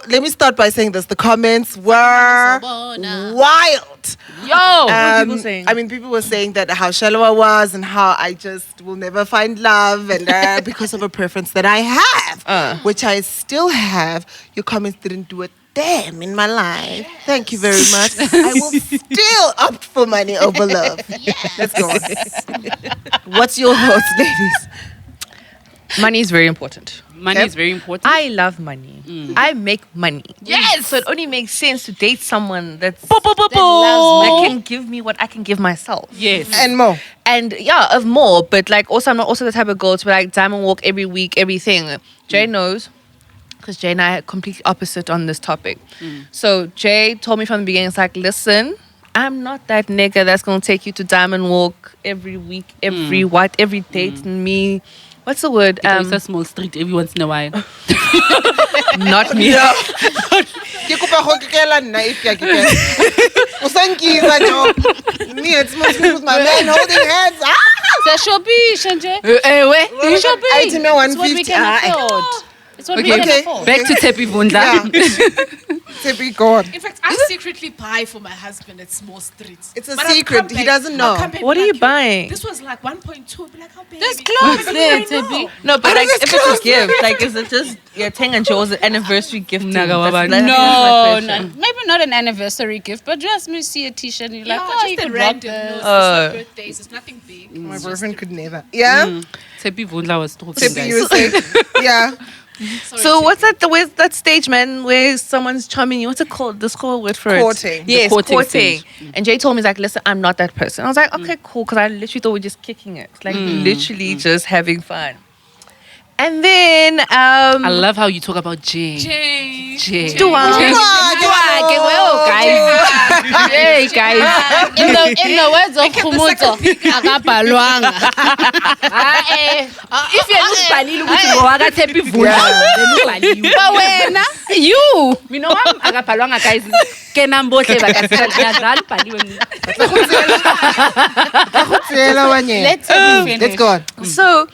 Let me start by saying this. The comments were wild. Yo, people saying? I mean, people were saying that how shallow I was and how I just will never find love and because of a preference that I have, which I still have. Your comments didn't do a damn in my life. Thank you very much. I will still opt for money over love. Let's go on. What's your thoughts, ladies? Money is very important. Money is very important. I love money. I make money. Yes. So it only makes sense to date someone that loves can give me what I can give myself. Yes. And more. And yeah, of more. But like also, I'm not also the type of girl to be like diamond walk every week, everything. Jay knows. Because Jay and I are completely opposite on this topic. So Jay told me from the beginning, it's like, listen, I'm not that nigga that's going to take you to diamond walk every week, every date me. What's the word? It's a small street every once in a while. Not me. Ke kopa go kekela nna if ke a kekela. O sa nkiza, Jo. Me, it's mostly with my man holding hands. Tshepi, Shanje. Tshepi. Item It's what 150. we can afford. It's what we Okay, can afford. back to Tshepi Vundla. Yeah. Tshepi, God. In fact, I secretly buy for my husband at small streets. It's a But I'll secret. come He back- doesn't I'll know. come back What and are be you like, buying? This was like 1.2. Be like, how big? There's clothes there, Tshepi. No, but How like does if this it's a gift, like is it just your Tang and Joe's anniversary gift? Naga wabani. No, maybe not an anniversary gift, but just me see a t-shirt and you're like, Yeah, oh, you just a can rock random. this. No, it's not birthdays. It's nothing big. My boyfriend could never. Yeah? Tshepi Vundla was talking, Tshepi, guys. you were saying? Yeah. Sorry, So Tshepi. what's that? Where's that stage, man? Where someone's charming you? What's it called? The school word for Courting. it? The Yes, courting courting. stage. And Jay told me, he's like, listen, I'm not that person. I was like, okay, cool, because I literally thought we were just kicking it, like literally just having fun. And then I love how you talk about Jay. Jay. Jay. Hey guys, in the words of Khumuzo, akabhalwanga. If you're not Bali, look at Tshepi Vundla. But wena, you. Mina wami akabhalwanga guys. Ke nambohle bakasela ngazali bhaliwe. Let's go on. So,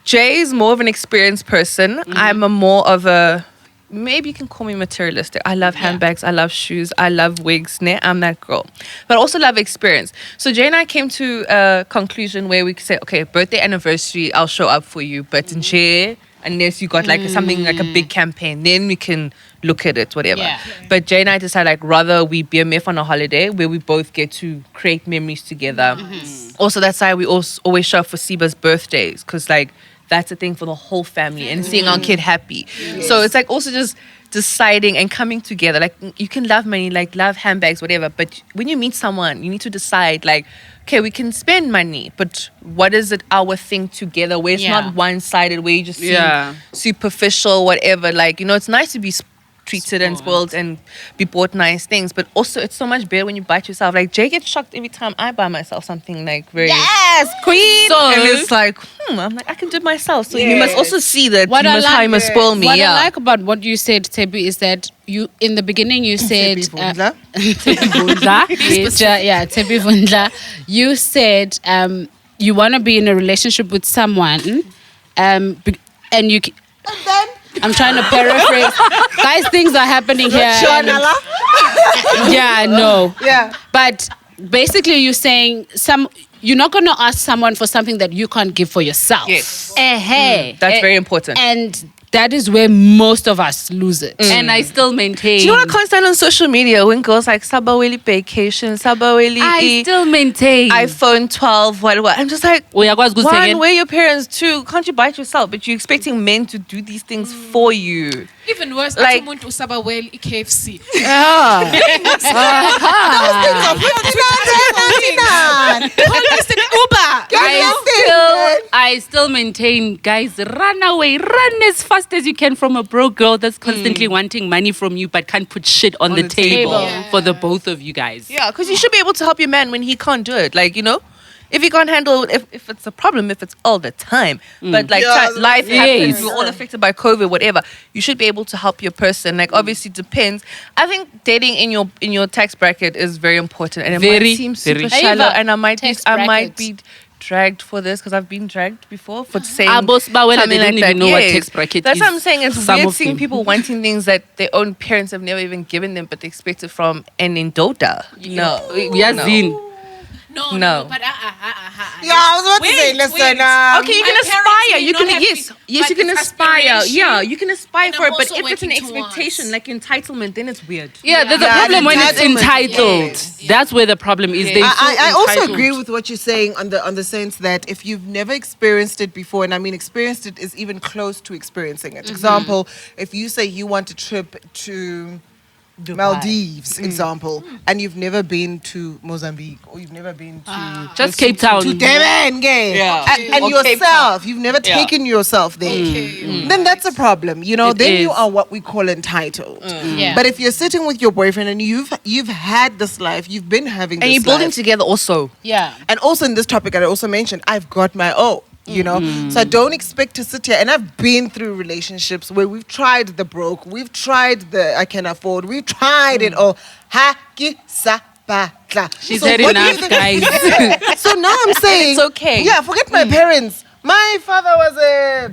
Jay's more of an experienced person. I'm a more of a, maybe you can call me materialistic. I love handbags. I love shoes. I love wigs. Ne? I'm that girl. But I also love experience. So Jay and I came to a conclusion where we could say, okay, birthday anniversary, I'll show up for you. But in Jay, unless you got like something like a big campaign, then we can look at it, whatever. Yeah. But Jay and I decided like rather we be a myth on a holiday where we both get to create memories together. Also, that's why we always show up for Siba's birthdays, because like that's a thing for the whole family and seeing our kid happy. So it's like also just deciding and coming together. Like you can love money, like love handbags, whatever. But when you meet someone, you need to decide like, okay, we can spend money, but what is it our thing together where it's not one-sided, where you just see superficial, whatever. Like, you know, it's nice to be treated and spoiled and be bought nice things, but also it's so much better when you buy it yourself. Like Jay gets shocked every time I buy myself something like very queen. So and it's like I'm like I can do it myself. So you must also see that how you must spoil me. What I like about what you said, Tshepi, is that you in the beginning you said Tshepi Vundla. Tshepi Vundla. You said you want to be in a relationship with someone, and you. I'm trying to paraphrase. Guys, things are happening here. Yeah, no. Yeah. But basically, you're saying you're not going to ask someone for something that you can't give for yourself. Yes. That's very important. And that is where most of us lose it. And I still maintain. Do you know what I can't stand on social media when girls like Sabaweli vacation, Sabaweli I still maintain. iPhone 12, what? I'm just like, Uyakwazi ukuthi one, again. we're your parents. Two, can't you buy it yourself? But you're expecting men to do these things for you. Even worse, Like- like, umuntu usaba well KFC. I still maintain, guys, run away. Run as fast as you can from a broke girl that's constantly wanting money from you but can't put shit on the table table. for the both of you guys. Yeah, because you should be able to help your man when he can't do it. Like, you know, if he can't handle, if it's a problem, if it's all the time. But like life happens, we're all affected by COVID, whatever. You should be able to help your person. Like obviously depends. I think dating in your tax bracket is very important, and it Very, might seem super very. shallow, and I might Tax be dragged for this because I've been dragged before for saying Abos Bawela, something they don't like even that. know what Yes. tax bracket That's is. what I'm saying. It's Some weird of seeing them. people wanting things that their own parents have never even given them, but they expect it from an indota. No, We are no. Zin. No. But Yeah, I was about to say, listen. Okay, you can My aspire. parents may You not can have yes, been- yes, but you can it's aspire. aspiration, Yeah, you can aspire and for I'm it. But also if it's an working expectation, towards. like entitlement, then it's weird. Yeah, there's a Yeah, problem when it's entitlement. entitled. Yes. That's where the problem is. They I feel also entitled. agree with what you're saying on the sense that if you've never experienced it before, and I mean experienced it is even close to experiencing it. Example, if you say you want a trip to Maldives, example, and you've never been to Mozambique or you've never been to Just Cape Town. to Durban, gay. Yeah. And Or Cape yourself, you've never Yeah. taken yourself there. Then that's a problem, you know. It then you is. are what we call entitled. Yeah. But if you're sitting with your boyfriend and you've had this life, you've been having this And you're building life, together also. Yeah. and also in this topic, I also mentioned I've got my own. You know, so I don't expect to sit here. And I've been through relationships where we've tried the broke, we've tried the I can afford, we've tried it all. Ha ki sa ba tla. She's So had what do you enough, think- guys. So now I'm saying It's okay. Yeah, forget my parents. My father was a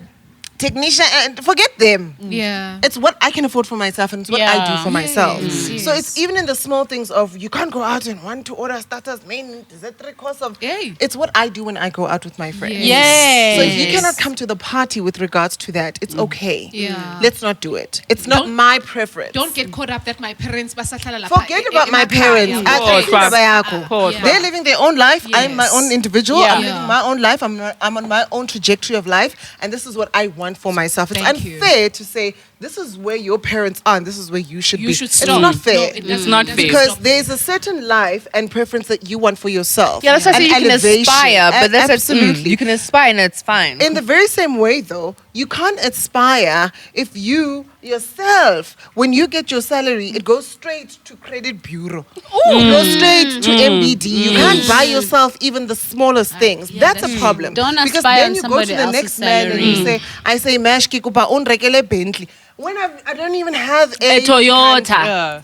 technician, and forget them. Yeah. It's what I can afford for myself, and it's what I do Yeah. for myself. Yes, So yes. it's even in the small things of you can't go out and want to order starters, main dessert, course of. Yay. It's what I do when I go out with my friends. Yes. So if you cannot come to the party with regards to that, it's okay. Yeah. Let's not do it. It's not Don't- my preference. Don't get caught up that my parents basahlala lapha Forget e- about my emakhaya. parents. Yeah. Pause, Athi indaba pause. yakho. Pause, They're living their own life. I'm my Yes. own individual. Yeah. I'm living my own life. I'm on my own trajectory of life. And this is what I want for myself. It's Thank you. unfair to say this is where your parents are and this is where you should You be. should It's stop. not fair. No, it It's doesn't- not it doesn't fair. Because stop. there's a certain life and preference that you want for yourself. Yeah, that's why I say And you can elevation. aspire, but that's absolutely. you can aspire and it's fine. In the very same way, though, you can't aspire if you yourself, when you get your salary, it goes straight to credit bureau. It goes straight to MBD. You can't buy yourself even the smallest things. yeah, that's that's a problem. Don't because aspire then on you go somebody to the else's next man and you salary. say, I say, Mash kikupa unrekele Bentley. When I don't even have A Toyota. yeah.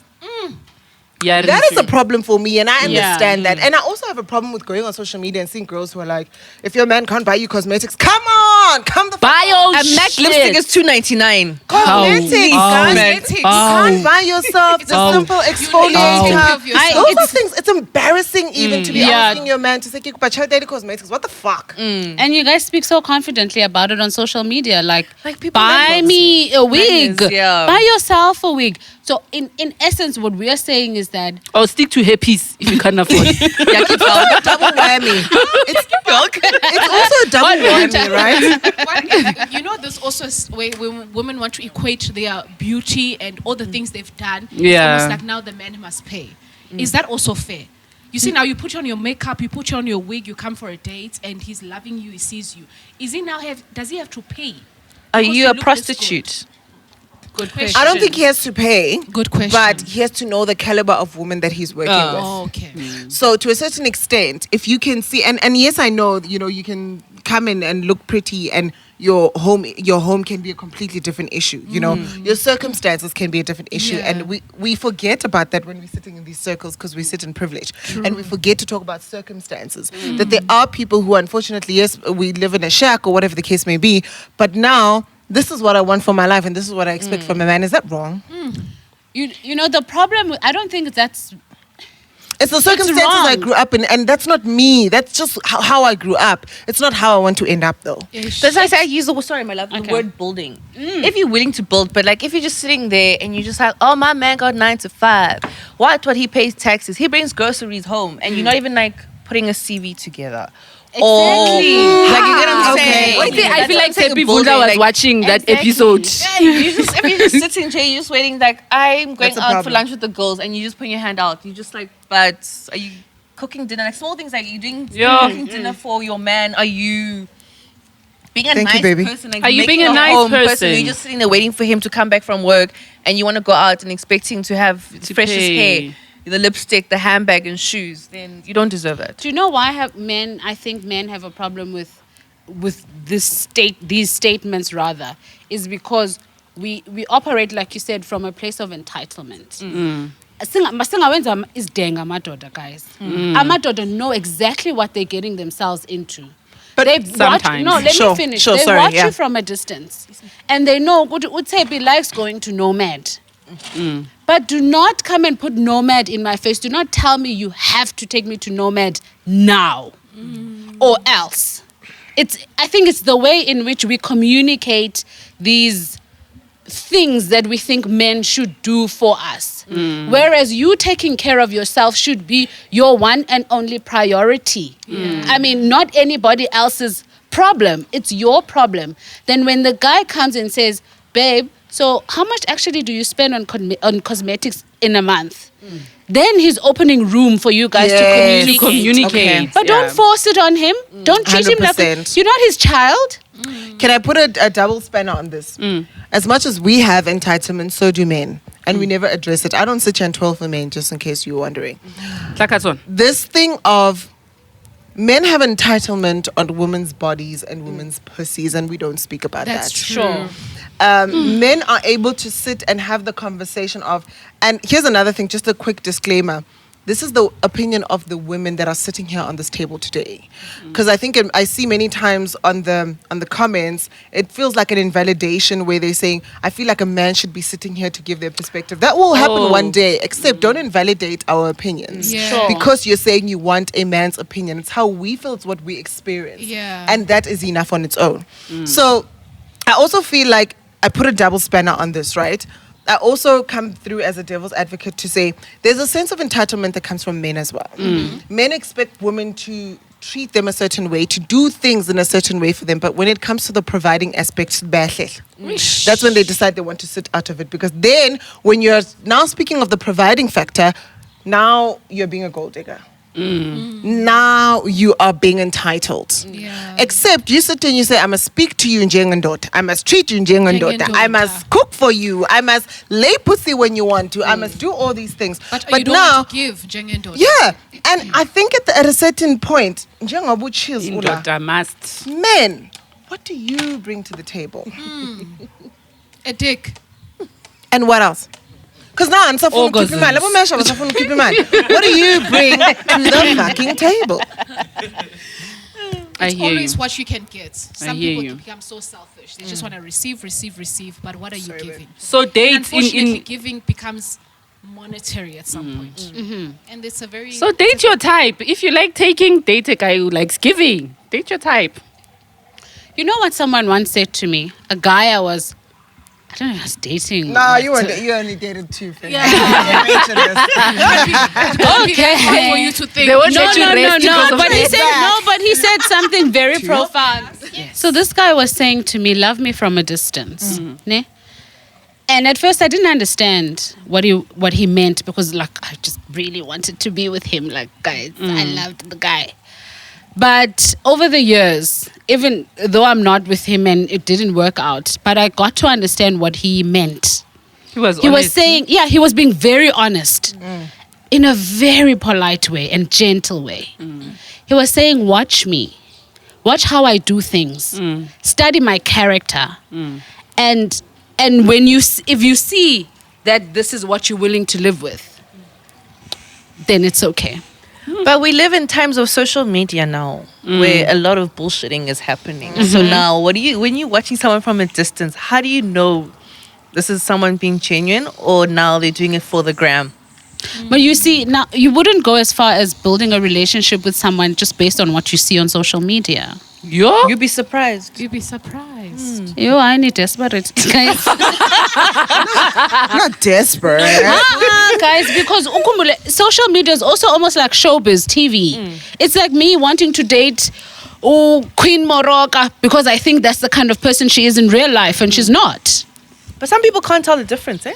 Yeah, that is a problem for me, and I Yeah. understand that. And I also have a problem with going on social media and seeing girls who are like, if your man can't buy you cosmetics, come on, come the fuck Buy your on. A MAC shit. lipstick is $2.99. Cosmetics, guys. You can't buy yourself the Oh. simple You exfoliator. need to give yourself- Those are things. It's embarrassing even to be Yeah. asking your man to say, "Kikupa daily cosmetics." What the fuck? And you guys speak so confidently about it on social media. Like people buy like me a wig. Madness, yeah. Buy yourself a wig. So in essence, what we are saying is that Or stick to herpes if you can't afford. Yeah, keep going. Double whammy. It's also a double whammy, right? But, you know, there's also way when women want to equate their beauty and all the things they've done. It's Yeah. almost like now the man must pay. Is that also fair? You see, now you put on your makeup, you put on your wig, you come for a date, and he's loving you, he sees you. Does he have to pay? Are Because you you a look this prostitute? Good question. I don't think he has to pay. Good question. But he has to know the caliber of woman that he's working with. Oh, okay. So to a certain extent, if you can see, and yes, I know, you know, you can come in and look pretty and your home can be a completely different issue. You know, your circumstances can be a different issue. Yeah. And we forget about that when we're sitting in these circles because we sit in privilege. And we forget to talk about circumstances. That there are people who, unfortunately, yes, we live in a shack or whatever the case may be, but now this is what I want for my life and this is what I expect from a man. Is that wrong? you know the problem. I don't think that's It's the circumstances I wrong. grew up in, and that's not me. That's just how I grew up. It's not how I want to end up, though. That's why I say I use the sorry, my love, the Okay. word building. If you're willing to build, but like if you're just sitting there and you're just like, oh, my man got 9 to 5. What he pays taxes, he brings groceries home, and you're not even like putting a CV together. Exactly. Or, like you get what I'm Okay. saying. I feel That's like what I'm saying, Tshepi building, Vundla was like, watching that Exactly. episode. Yeah, if you're just sitting there, you're just waiting, like, I'm going That's a out for problem. lunch with the girls, and you just put your hand out. You're just like, but are you cooking dinner? Like, small things like, you doing Yeah. cooking dinner for your man? Are you being a Thank you, nice baby. person? Like, Are you making being a nice home person? You're just sitting there waiting for him to come back from work, and you want to go out and expecting to have To freshest pay. hair, the lipstick, the handbag, and shoes. Then you don't deserve that. Do you know why I think men have a problem with these statements rather is because we operate, like you said, from a place of entitlement. Masingawenza is dang amadoda, guys. Amadoda know exactly what they're getting themselves into. But They watch, sometimes. no, let Sure, me finish. sure, They sorry, watch yeah. you from a distance, and they know Utepi likes going to Nomad. But do not come and put nomad in my face. Do not tell me you have to take me to nomad now or else. I think it's the way in which we communicate these things that we think men should do for us. Whereas you taking care of yourself should be your one and only priority. I mean, not anybody else's problem. It's your problem. Then when the guy comes and says, babe, so how much actually do you spend on cosmetics in a month? Then he's opening room for you guys to communicate. Okay. But don't force it on him. Don't treat him like 100%. you're not his child. Can I put a double spanner on this? As much as we have entitlement, so do men. And we never address it. I don't sit here and 12 for men, just in case you're wondering. Tlakaton. This thing of men have entitlement on women's bodies and women's pussies, and we don't speak about That's that. true. Men are able to sit and have the conversation of, and here's another thing, just a quick disclaimer. This is the opinion of the women that are sitting here on this table today. Because I think I see many times on the comments, it feels like an invalidation where they're saying, I feel like a man should be sitting here to give their perspective. That will happen one day, except don't invalidate our opinions. Yeah. Sure. Because you're saying you want a man's opinion. It's how we feel, it's what we experience. Yeah. And that is enough on its own. So I also feel like I put a double spanner on this, right? I also come through as a devil's advocate to say there's a sense of entitlement that comes from men as well. Men expect women to treat them a certain way, to do things in a certain way for them, but when it comes to the providing aspect, that's when they decide they want to sit out of it. Because then when you're now speaking of the providing factor, now you're being a gold digger. Now you are being entitled. Yeah. Except you sit and you say, I must speak to you njengendoda. I must treat you njengendoda. I must cook for you. I must lay pussy when you want to. I must do all these things. But you But don't now, want to give njengendoda. yeah. And I think at a certain point, njengoba uchills, Ula, Indoda must. men, what do you bring to the table? A dick. And what else? Because now I'm suffering keep in mind. Keep in mind. What do you bring to the fucking table? I It's hear always you. what you can get. Some hear people you. become so selfish. They just want to receive. But what are you giving? So And dates unfortunately, in giving becomes monetary at some point. And it's a very... so date your type. If you like taking, date a guy who likes giving. Date your type. You know what someone once said to me? A guy I don't know, I was dating. No, you only dated two. Yeah. Okay. For you to think. They won't No, let you rest because of but he that. said but he said something very profound. So this guy was saying to me, "Love me from a distance." Ne? And at first I didn't understand what he meant, because like I just really wanted to be with him. Like, guys, I loved the guy. But over the years, even though I'm not with him and it didn't work out, but I got to understand what he meant. He was saying, he was being very honest in a very polite way and gentle way. He was saying, watch me. Watch how I do things. Study my character. And if you see that this is what you're willing to live with, then it's okay. But we live in times of social media now, where a lot of bullshitting is happening. So now, when you're watching someone from a distance, how do you know this is someone being genuine, or now they're doing it for the gram? But you see, now you wouldn't go as far as building a relationship with someone just based on what you see on social media. You'd be surprised. You'd be surprised. Yo, I need desperate guys. Not desperate. Guys, because social media is also almost like showbiz TV. It's like me wanting to date Queen Moroka because I think that's the kind of person she is in real life, and she's not. But some people can't tell the difference, eh?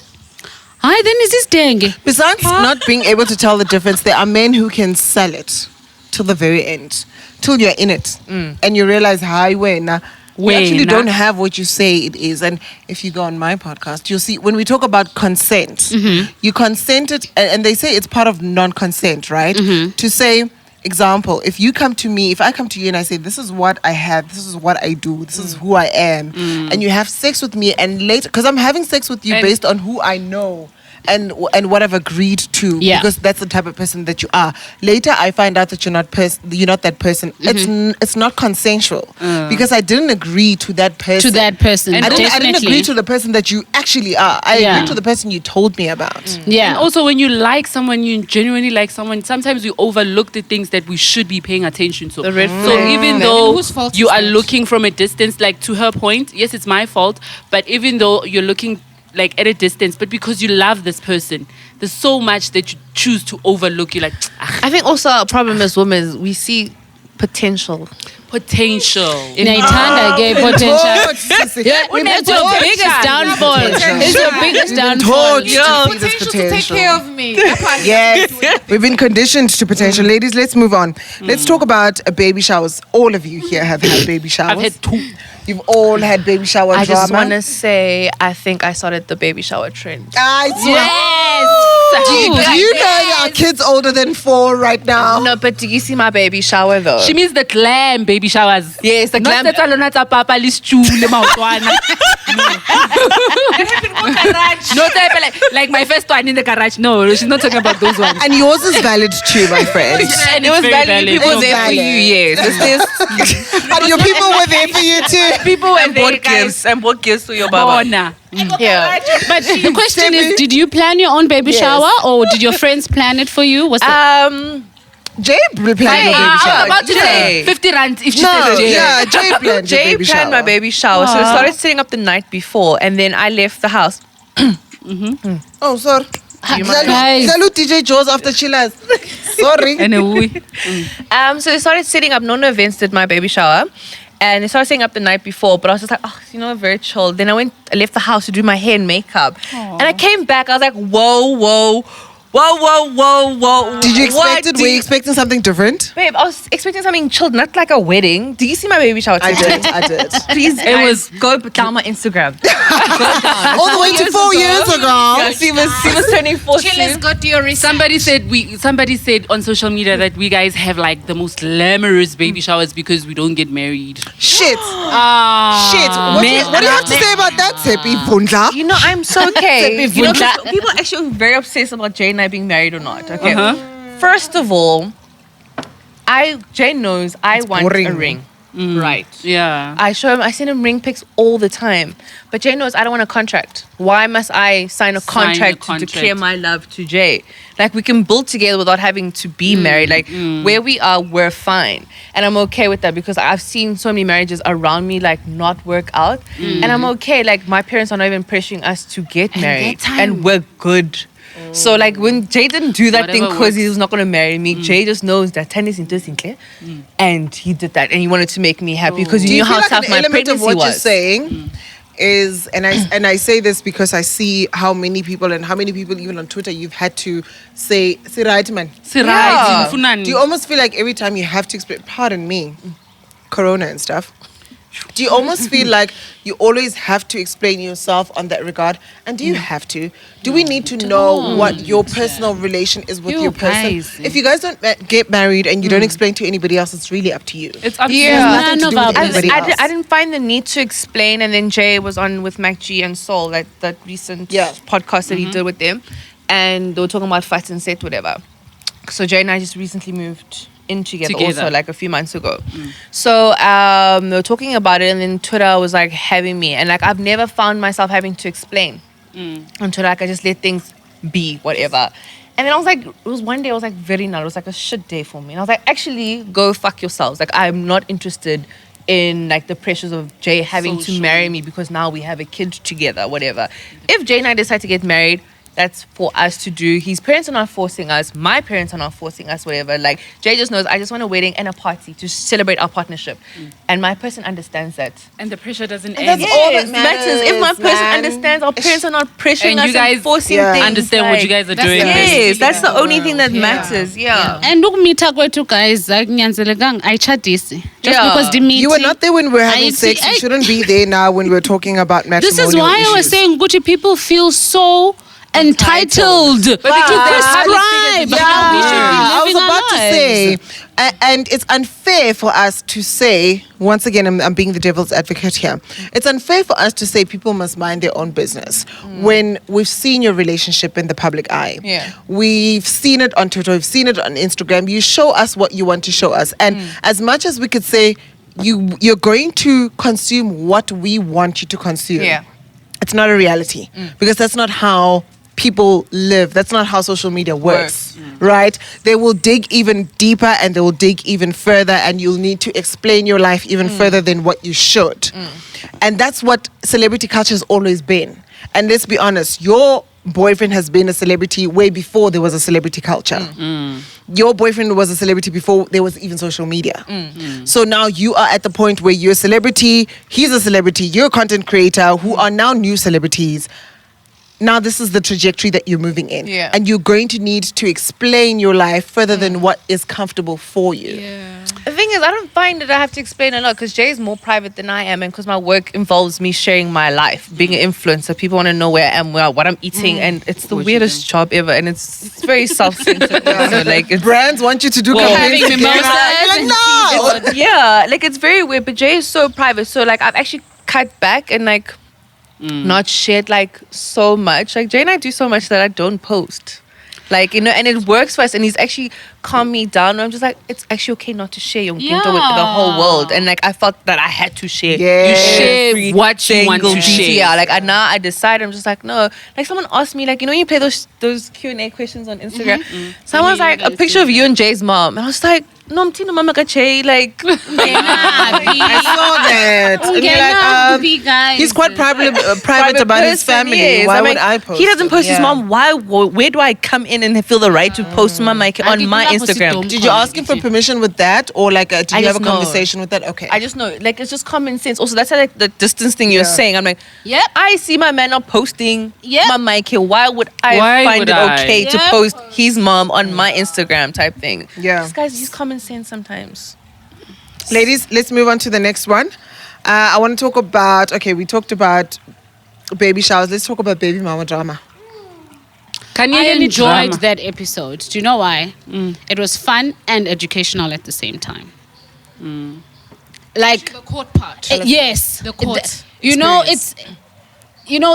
Hi, then is this dengue? Besides not being able to tell the difference, there are men who can sell it till the very end, till you're in it, and you realize, hi, we actually don't have what you say it is. And if you go on my podcast, you'll see when we talk about consent, you consented, and they say it's part of non-consent, right? To say, example, if I come to you and I say, this is what I have, this is what I do, this is who I am, and you have sex with me, and later, because I'm having sex with you based on who I know, and what I've agreed to, Yeah. because that's the type of person that you are. Later, I find out that you're not that person. It's not consensual because I didn't agree to that person. And I didn't definitely. agree to the person that you actually are. I agreed to the person you told me about. Yeah. And also, when you like someone, you genuinely like someone, sometimes we overlook the things that we should be paying attention to. The red So flag. even though Whose fault you is are that? looking from a distance, like to her point, yes, it's my fault, but even though you're looking like at a distance, but because you love this person, there's so much that you choose to overlook. You're like, I think also our problem as women is we see potential. potential. Naitanda gave potential. Yeah, It's your biggest downfall. It's your biggest downfall. Potential to take care of me. That part is Yes, we've been conditioned to potential. Ladies, let's move on. Let's talk about baby showers. All of you here have had baby showers. I've had 2. You've all had baby shower I drama. just want to say, I think I started the baby shower trend. I swear. Yes. Do you know our kids older than 4 right now? No, but do you see my baby shower though? She means the glam baby showers. Yes, the glam- Not that alone, that's a papa list chew le maotwana. No, like my first one in the garage. No, she's not talking about those ones. And yours is valid too, my friend. And it was very valid. People It were was there for valid. you, yes. And your people were there for you too. People were And there, bought guys. gifts and bought gifts to your baba. Bona. Yeah. But the question Tshepi. is, did you plan your own baby Yes. shower or did your friends plan it for you? Was it? Jay planned your baby I was shower. about to say Jay. 50 rand if she No, says Jay. Yeah, Jay planned your Jay baby planned shower. my baby shower, so we started setting up the night before, and then I left the house. Oh, sorry. Guys. Salute DJ Jaws after chillers. Sorry. Anyway. So they started setting up. Nona Events did my baby shower, and they started setting up the night before. But I was just like, oh, very chill. Then I left the house to do my hair and makeup, and I came back. I was like, whoa. Did you expect What it? do Were you expecting something different? Babe, I was expecting something chilled, not like a wedding. Do you see my baby shower? I today? did. I did. Please, It was Go down my Instagram. All the way to 4 years ago. She was turning 14. Chillers got your receipt. somebody said on social media that we guys have like the most glamorous baby showers because we don't get married. Shit. Ah. Shit. What do you have to say about that, Tshepi? Vundla? You know, I'm so okay. Tshepi You know, Vundla. people are actually very obsessed about Jay and I being married or not. Okay. Uh-huh. First of all, Jay knows I want boring. a ring. Right. Yeah. I send him ring pics all the time. But Jay knows I don't want a contract. Why must I sign a contract to declare my love to Jay? Like, we can build together without having to be married. Like, where we are, we're fine. And I'm okay with that because I've seen so many marriages around me, like, not work out. And I'm okay. Like, my parents are not even pressuring us to get married. And we're good. So, like, when Jay didn't do that thing Whatever because he works. was not going to marry me, Jay just knows that tennis is and he did that. And he wanted to make me happy because Do you you knew feel how like tough an my element pregnancy of what was. you're saying is, and I say this because I see how many people even on Twitter you've had to say right man. Yeah. Do you almost feel like every time you have to explain, pardon me, Corona and stuff, do you almost feel like you always have to explain yourself on that regard? And do you have to? Do we need to know what your personal relation is with You your person? guys. If you guys don't get married and you don't explain to anybody else, it's really up to you. It's up to Yeah. you. Nothing to None do of with our anybody else. I didn't find the need to explain, and then Jay was on with MacG and Soul, that recent podcast that he did with them, and they were talking about fight and set, whatever. So Jay and I just recently moved in together. Also, like a few months ago. So they were talking about it, and then Twitter was like having me, and like I've never found myself having to explain on Twitter. Like, I just let things be, whatever. And then I was like, it was one day I was like very null. It was like a shit day for me, and I was like, actually, go fuck yourselves. Like, I'm not interested in like the pressures of Jay having to marry me because now we have a kid together, whatever. If Jay and I decide to get married, that's for us to do. His parents are not forcing us. My parents are not forcing us, whatever. Like, Jay just knows I just want a wedding and a party to celebrate our partnership. And my person understands that. And the pressure doesn't that's end. all that matters, If my person man. understands, our parents are not pressuring And us you guys and forcing Yeah. things. understand what you guys are that's doing. the best. Yes, that's the in the only thing that world. matters. Yeah. And ukumita kwethu guys akunyanzelekanga ayitshadisi just Yeah. because the meeting. You were not there when we were having I sex. see- You shouldn't be there now when we're talking about matrimonial This is why I was issues. saying Gucci people feel so entitled to But because they're public prescribe figures, how we should be I was living our about to say, lives. and it's unfair for us to say, once again, I'm being the devil's advocate here. It's unfair for us to say people must mind their own business when we've seen your relationship in the public eye. Yeah. We've seen it on Twitter, we've seen it on Instagram. You show us what you want to show us. And as much as we could say, you're going to consume what we want you to consume. Yeah. It's not a reality because that's not how people live. That's not how social media works, right? They will dig even deeper and they will dig even further, and you'll need to explain your life even further than what you should. And that's what celebrity culture has always been. And let's be honest, your boyfriend has been a celebrity way before there was a celebrity culture. Your boyfriend was a celebrity before there was even social media. So now you are at the point where you're a celebrity, he's a celebrity, you're a content creator who are now new celebrities. Now this is the trajectory that you're moving in. Yeah. And you're going to need to explain your life further than what is comfortable for you. The thing is, I don't find that I have to explain a lot because Jay is more private than I am, and because my work involves me sharing my life, being an influencer. People want to know where I am, what I'm eating, and it's the weirdest job ever, and it's very self-centered. So like, it's, Brands want you to do campaigns having together. mimosas Like, and no. yeah, like it's very weird. But Jay is so private, so like I've actually cut back and like not shared like so much. Like Jay and I do so much that I don't post. Like, you know, and it works for us, and he's actually calmed me down. I'm just like, it's actually okay not to share your with the whole world. And like I felt that I had to share. Yes. You share what you want to Single share. Yeah, like now I decide. I'm just like, no. Like someone asked me, like, you know, you play those Q&A questions on Instagram. Someone's like a picture of you and Jay's mom, and I was like, no, I'm Tina Mama Jay. Like, I saw that. And you're like, he's quite private about his person, family. yes. Why I'm would like, I post? He doesn't post his Yeah. mom. Where do I come in and feel the right to post my mic on my Instagram? Did you ask him for permission with that, or like did I you have a just know. conversation with that? Okay. I just know, like, it's just common sense. Also, that's how, like, the distance thing you're Yeah. saying. I'm like, Yep. I see my man not posting Yep. my mic here. Why would I Why find would it I? okay to Yep. post his mom on my Instagram type thing? Yeah. This guy's just common sense sometimes. Ladies, let's move on to the next one. I want to talk about, we talked about baby showers. Let's talk about baby mama drama. Can you I hear me? enjoyed Drama? that episode. Do you know why? It was fun and educational at the same time. Like, The court part. yes. The court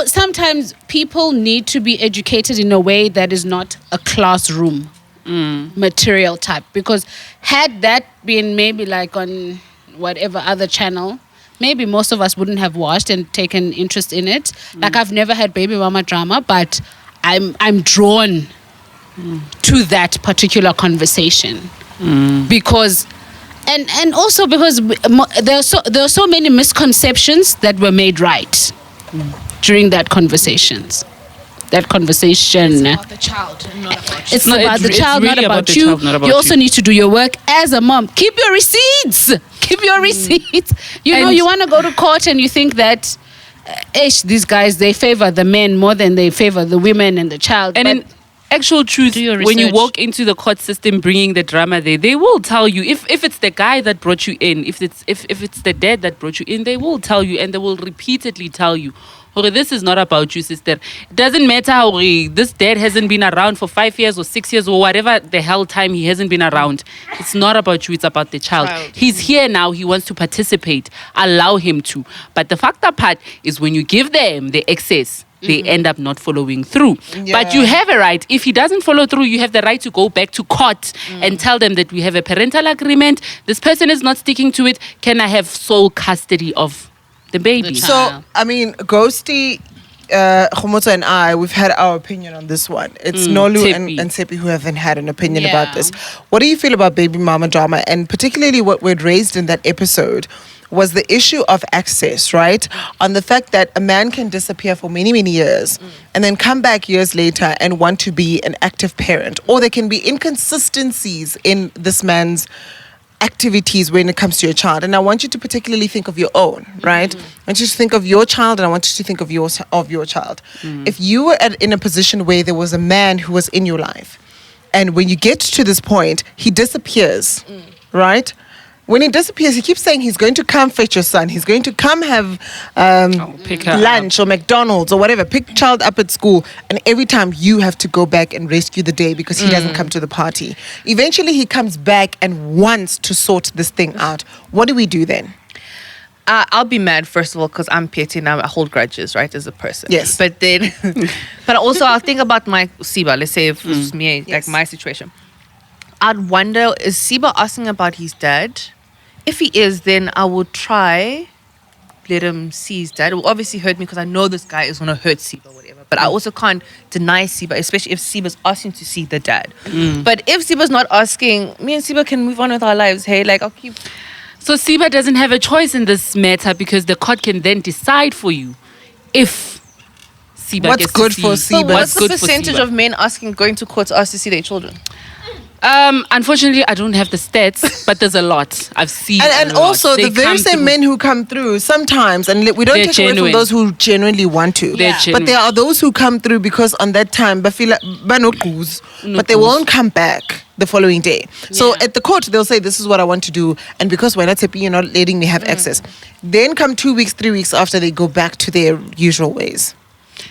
Sometimes people need to be educated in a way that is not a classroom material type. Because had that been maybe like on whatever other channel, maybe most of us wouldn't have watched and taken interest in it. Like, I've never had baby mama drama, but I'm drawn to that particular conversation because and also because there are so many misconceptions that were made right during that conversation. about the child and not about you. It's No, about the it's child, really not about about the you. child, not about You also you. need to do your work as a mom. Keep your receipts. Keep your receipts. You know, And- you want to go to court and you think that, these guys, they favor the men more than they favor the women and the child. And But in actual truth, do your when you research. walk into the court system bringing the drama there, they will tell you if it's the guy that brought you in, if it's the dad that brought you in, they will tell you, and they will repeatedly tell you, okay, this is not about you, sister. It doesn't matter how this dad hasn't been around for 5 years or 6 years or whatever the hell time he hasn't been around. It's not about you, it's about the child. He's here now, he wants to participate. Allow him to. But the fucked up part is when you give them the excess, they end up not following through. But you have a right. If he doesn't follow through, you have the right to go back to court and tell them that we have a parental agreement. This person is not sticking to it. Can I have sole custody of the baby? child. So, I mean, Ghosty, Khomotso and I, we've had our opinion on this one. It's Nolu Tshepi. and Tshepi who haven't had an opinion Yeah. about this. What do you feel about baby mama drama? And particularly what we'd raised in that episode was the issue of access, right? On the fact that a man can disappear for many, many years and then come back years later and want to be an active parent. Or there can be inconsistencies in this man's activities when it comes to your child. And I want you to particularly think of your own, right? I want you to think of your child, and I want you to think of your child. If you were in a position where there was a man who was in your life, and when you get to this point, he disappears, right? when he disappears, he keeps saying he's going to come fetch your son. He's going to come have pick her lunch or McDonald's or whatever. Pick child up at school. And every time you have to go back and rescue the day because he doesn't come to the party. Eventually he comes back and wants to sort this thing out. What do we do then? I'll be mad, first of all, because I'm petty and I hold grudges, right, as a person. Yes. But then, but also I'll think about my Siba. Let's say if it's me, like my situation. I'd wonder, is Siba asking about his dad? If he is, then I will try let him see his dad. It will obviously hurt me because I know this guy is going to hurt Siba or whatever. But I also can't deny Siba, especially if Siba's asking to see the dad. But if Siba's not asking, me and Siba can move on with our lives. Hey, like, I'll keep... So Siba doesn't have a choice in this matter because the court can then decide for you if Siba What's gets good to for see. Siba? But what's the good for percentage Siba. of men asking, going to court to ask to see their children? Unfortunately, I don't have the stats, but there's a lot. I've seen And a lot. also, They the very come same through. men who come through sometimes, and we don't They're take away from genuine. those who genuinely want to. They're But genuine. there are those who come through because on that time, but they won't come back the following day. So at the court, they'll say, this is what I want to do. And because we're not Tshepi, you're not letting me have access. Then come 2 weeks, 3 weeks after, they go back to their usual ways.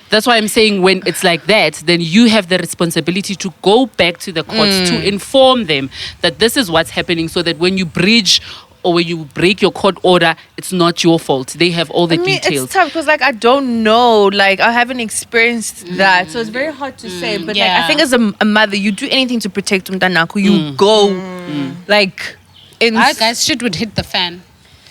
That's why I'm saying when it's like that, then you have the responsibility to go back to the courts to inform them that this is what's happening so that when you breach or when you break your court order, it's not your fault. They have all the details. It's tough because, like, I don't know. Like, I haven't experienced that. So it's very hard to say. But, like, I think as a mother, you do anything to protect Umtanaku. You go, like... Guys, shit would hit the fan.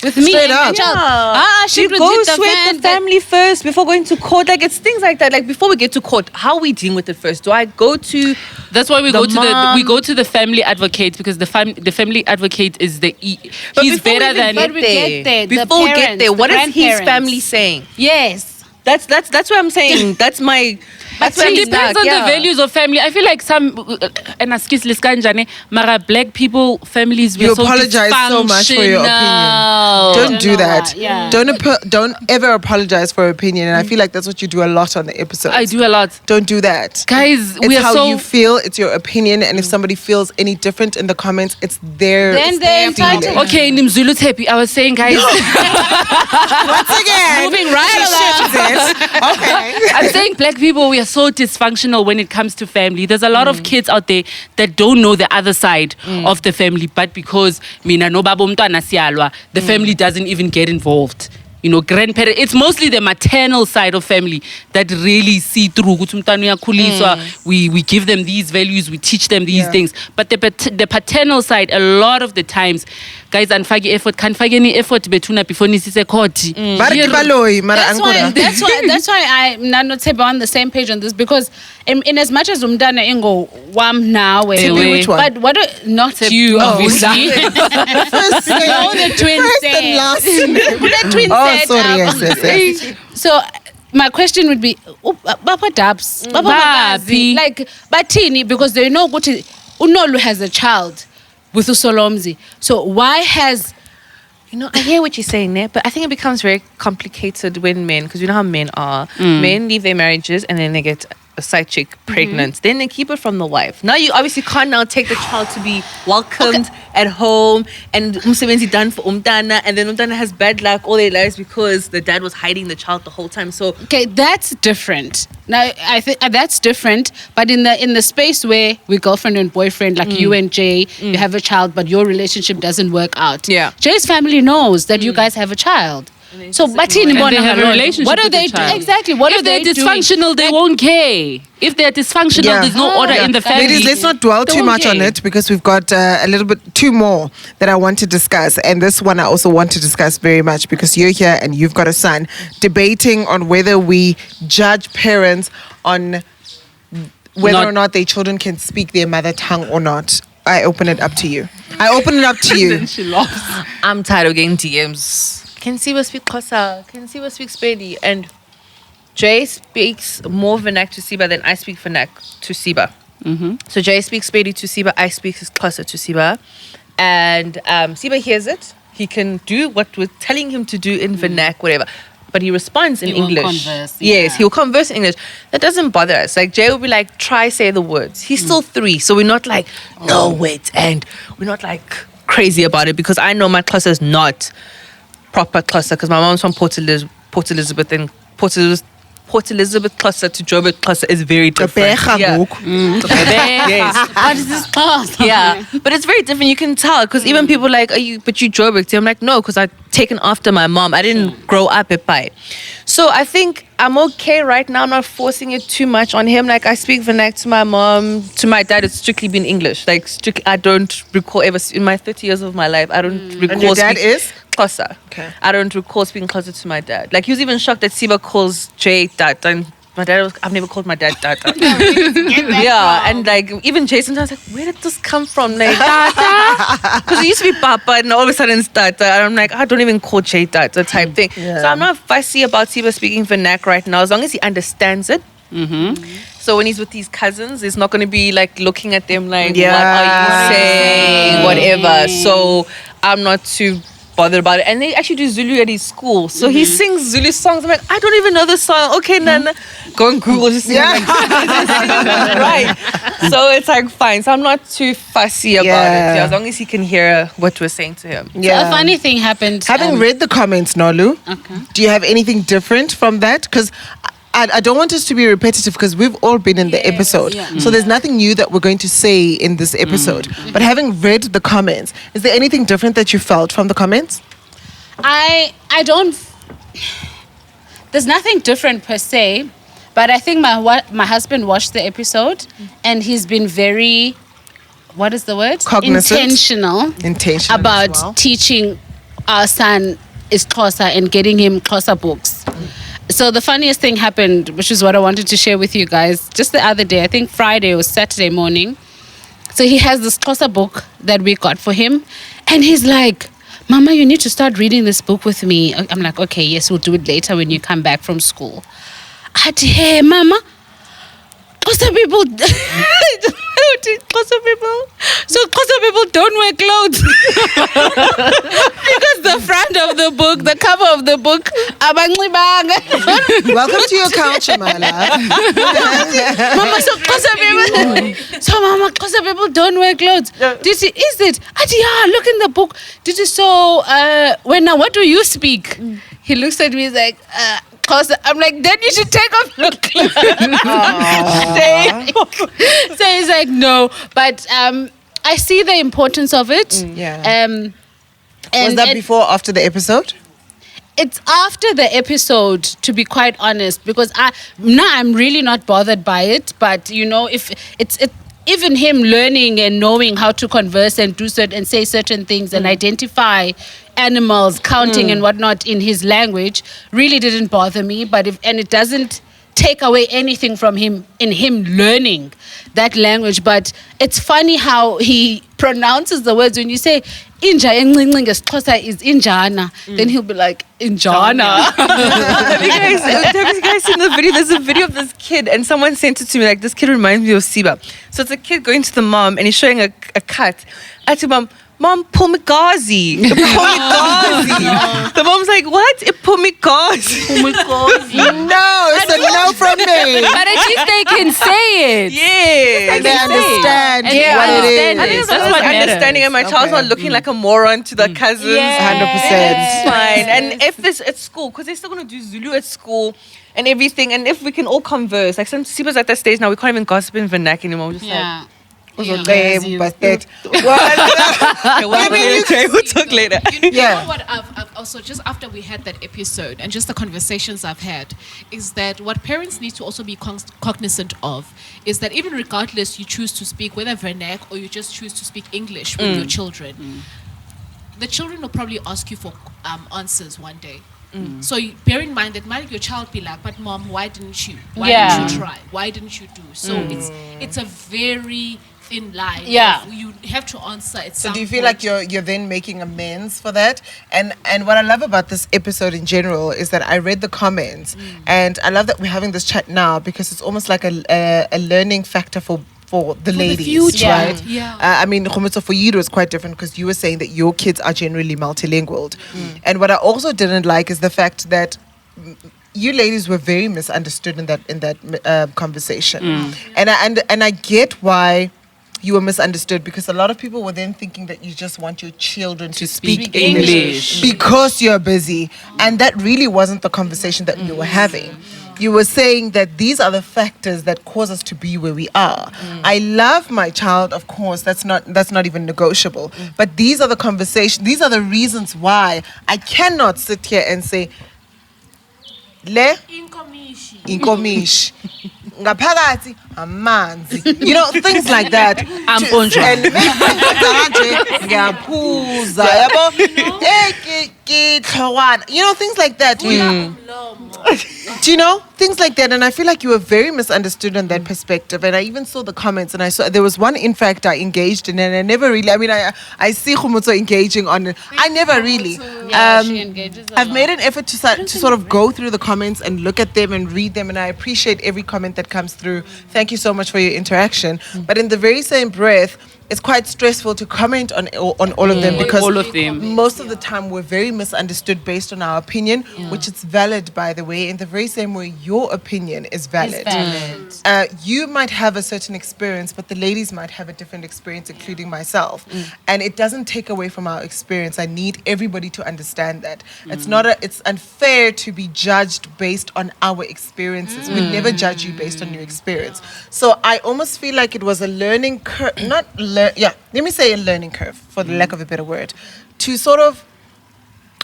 With me Straight and my up. child. Shit You would go hit the sweat fan. the family first before going to court. Like, it's things like that. Like, before we get to court, how are we dealing with it first? Do I go to... That's why we the go to mom? we go to the family advocate because the family advocate is But he's before we better even than But we get there. The Before we get parents, there, the what is his grandparents. family saying? Yes. That's what I'm saying. That's my... That's where I'm it depends stuck, on yeah. the values of family. I feel like some and excuse Liskanjane, Mara black people families we You are so apologize so much for your opinion. Don't do that. Yeah. Don't ever apologize for your opinion. And I feel like that's what you do a lot on the episodes. I do a lot. Don't do that. Guys, It's we are how so you feel. It's your opinion. And if somebody feels any different in the comments, it's their Then they're entitled. feeling. okay, Nimzulu Tshepi. I was saying, guys, Once again, Moving right along. okay. I'm saying black people, we are so dysfunctional when it comes to family. There's a lot of kids out there that don't know the other side of the family, but because mina no baba umntwana siyalwa, the family doesn't even get involved. You know, grandparents, it's mostly the maternal side of family that really see through. Ukuthi umntwana uyakhuliswa, we give them these values, we teach them these things. But the paternal side, a lot of the times, guys, anfaki effort, can't fake any effort betuna before nisise court. That's why I'm not on the same page on this because in as much as umdana ingo wam now Tshepi, which one? but what not you obviously no, the twins First said. and last. The twins Oh, said, sorry, yes. so my question would be Baba Dabs, Baba Magazi, like Batini, because they know what Unolu has a child with Usolomzi. So why has You know, I hear what you're saying there, but I think it becomes very complicated when men, because you know how men are. Men leave their marriages and then they get a side chick pregnant. Then they keep it from the wife. Now you obviously can't now take the child to be welcomed at home and umsebenzi done for umtana, and then umtana has bad luck all their lives because the dad was hiding the child the whole time. So okay, that's different. Now I think that's different, but in the space where we're girlfriend and boyfriend, like you and Jay, you have a child, but your relationship doesn't work out. Yeah. Jay's family knows that you guys have a child. So, And they have a relationship what do with they the do? child. Exactly. What if are they they're dysfunctional, they won't care. If they're dysfunctional, Yeah. there's no order in the family. Ladies, let's not dwell too Don't much on care. it because we've got a little bit two more that I want to discuss. And this one I also want to discuss very much because you're here and you've got a son, debating on whether we judge parents on whether or not their children can speak their mother tongue or not. I open it up to you. She laughs. I'm tired of getting DMs. Can Siba speak Xhosa? Can Siba speak Sepedi? And Jay speaks more Vernac to Siba than I speak Vernac to Siba. So Jay speaks Sepedi to Siba, I speak Xhosa to Siba. And Siba hears it. He can do what we're telling him to do in Vernac, whatever. But he responds in He will English. converse, Yes, yeah. he'll converse in English. That doesn't bother us. Like Jay will be like, try say the words. He's still 3, so we're not like, no, wait, and we're not like crazy about it because I know my Xhosa is not proper Xhosa because my mom's from Port Elizabeth and Port Elizabeth Xhosa to Joburg Xhosa is very different. Yes. What is this class? Yeah, but it's very different. You can tell because even people are like, but you Joburg. I'm like, no, because I've taken after my mom. I didn't grow up at Pai. So I think I'm okay right now. I'm not forcing it too much on him. Like I speak Vernac to my mom, to my dad. It's strictly been English. Like strictly, I don't recall ever in my 30 years of my life. I don't recall. And your dad is Xhosa. Okay. I don't recall speaking Xhosa to my dad. Like he was even shocked that Siba calls Jay Tata. And my dad was, I've never called my dad Tata. Yeah, and like even Jay sometimes like, where did this come from? Like Tata? Because it used to be Papa and all of a sudden it's Tata. And I'm like, I don't even call Jay Tata type thing. Yeah. So I'm not fussy about Siba speaking Vernac right now as long as he understands it. So when he's with his cousins, it's not going to be like looking at them like, what are you saying? Whatever. So I'm not too bothered about it. And they actually do Zulu at his school. So he sings Zulu songs. I'm like, I don't even know the song. Okay, Nana. Go on Google. Just sing it. Right. So it's like fine. So I'm not too fussy about it. Yeah, as long as he can hear what we're saying to him. Yeah. So a funny thing happened. Having read the comments, Nolu, Okay. do you have anything different from that? Because I don't want us to be repetitive because we've all been in the episode. yeah. So there's nothing new that we're going to say in this episode. But having read the comments, is there anything different that you felt from the comments? I don't. There's nothing different per se, but I think my husband watched the episode and he's been very, what is the word? Cognizant. Intentional about as well. teaching our son is Xhosa and getting him Xhosa books. So the funniest thing happened, which is what I wanted to share with you guys, just the other day, I think Friday or Saturday morning. So he has this Xhosa book that we got for him. And he's like, Mama, you need to start reading this book with me. I'm like, okay, yes, we'll do it later when you come back from school. I had, hey, Mama, Xhosa people... Xhosa people. So Xhosa people don't wear clothes because the front of the book, the cover of the book, Welcome to your culture, my love. Mama, so Xhosa people don't wear clothes. Did you, is it? Yeah, look in the book. Did you so? Now, what do you speak? He looks at me, he's like, Xhosa. I'm like, then you should take off your clothes. So he's like, no, but I see the importance of it. Yeah. And Was that before or after the episode? It's after the episode, to be quite honest, because I'm really not bothered by it. But you know, if it's even him learning and knowing how to converse and do certain and say certain things and identify animals, counting and whatnot in his language, really didn't bother me. But it doesn't take away anything from him in him learning that language. But it's funny how he pronounces the words. When you say inja encincinge Xhosa is injana, then he'll be like injana. Have you guys seen the video? There's a video of this kid and someone sent it to me like, this kid reminds me of Siba. So it's a kid going to the mom and he's showing a cut. I said, Mom, Pumigazi. The mom's like, what? Pumigazi. No, it's a no from me. But at least they can say it. Yeah. And they understand And they what it understand is. I think That's that's what matters. understanding, and my child's not looking like a moron to the cousins. 100%. It's fine. And if this at school, because they're still going to do Zulu at school and everything, and if we can all converse, like some Siba's at that stage now, we can't even gossip in vernac anymore. We're just Yeah. Also, babe, busted. like, we'll talk later. You Yeah. know what I've also, just after we had that episode and just the conversations I've had, is that what parents need to also be cognizant of is that even regardless you choose to speak whether vernac or you just choose to speak English with your children, the children will probably ask you for answers one day. So bear in mind that might your child be like, but mom, why didn't you? Why didn't you try? Why didn't you do? So it's a very thin line. Yeah. You have to answer at So some do you feel point. like you're then making amends for that? And what I love about this episode in general is that I read the comments and I love that we're having this chat now because it's almost like a learning factor for the ladies, future. right? Yeah. I mean, Khometso, for you it was quite different because you were saying that your kids are generally multilingual. And what I also didn't like is the fact that you ladies were very misunderstood in that conversation. And I get why you were misunderstood, because a lot of people were then thinking that you just want your children to speak speak English English. because you're busy. And that really wasn't the conversation that you were having. You were saying that these are the factors that cause us to be where we are. I love my child, of course, that's not even negotiable. But these are the conversations, these are the reasons why I cannot sit here and say, Le inkomishi ngaphakathi amanzi, you know, things like that. Amponjwa. And ngiyaphuza, yabo, you know, things like that. Do you know things like that? And I feel like you were very misunderstood on that perspective. And I even saw the comments, and I saw there was one, in fact, I engaged in, and I never really, I mean, I see Khumutso engaging on it. I never really. She engages a I've lot. made an effort to sort of go through the comments and look at them and read them, and I appreciate every comment that comes through. Thank you so much for your interaction. But in the very same breath, it's quite stressful to comment on all of them, because all of them. most of the time we're very misunderstood based on our opinion, which is valid, by the way. In the very same way, your opinion is valid. You might have a certain experience, but the ladies might have a different experience, including myself. And it doesn't take away from our experience. I need everybody to understand that. It's unfair to be judged based on our experiences. We never judge you based on your experience. So I almost feel like it was a learning curve, let me say a learning curve, for the lack of a better word, to sort of,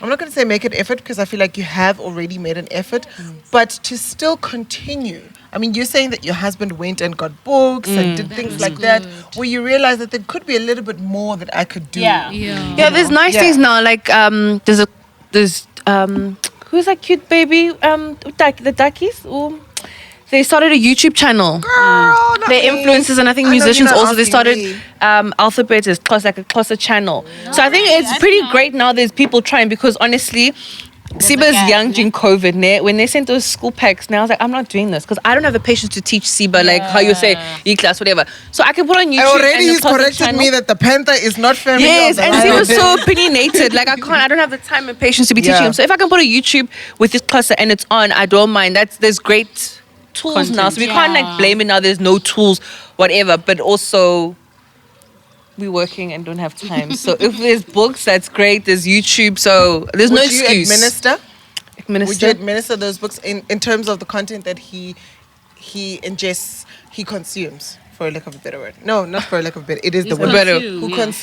I'm not going to say make an effort, because I feel like you have already made an effort, but to still continue. I mean, you're saying that your husband went and got books and did things like that, where you realize that there could be a little bit more that I could do. Yeah, there's nice Yeah. things now. Like there's who's that cute baby? The duckies. Ooh. They started a YouTube channel. They're influencers, and I think I know you're musicians not also. They asking started me. Alphabet is like a closer channel. So I think it's pretty great now. There's people trying, because honestly, Siba's young during COVID. When they sent those school packs, now I was like, I'm not doing this, because I don't have the patience to teach Siba like how you say E-class, whatever. So I can put on YouTube. Already and he's the closet corrected channel. me that the panther is not family. Yes, of the and lion. Siba's so opinionated. Like I don't have the time and patience to be teaching Yeah. him. So if I can put a YouTube with this cluster and it's on, I don't mind. There's great tools now. So we can't like blame it now. There's no tools, whatever. But also, we're working and don't have time. So if there's books, that's great. There's YouTube. So there's no Would you excuse. Would you administer those books in terms of the content that he ingests, he consumes, for a lack of a better word? No, not for a lack of a better. It is the word.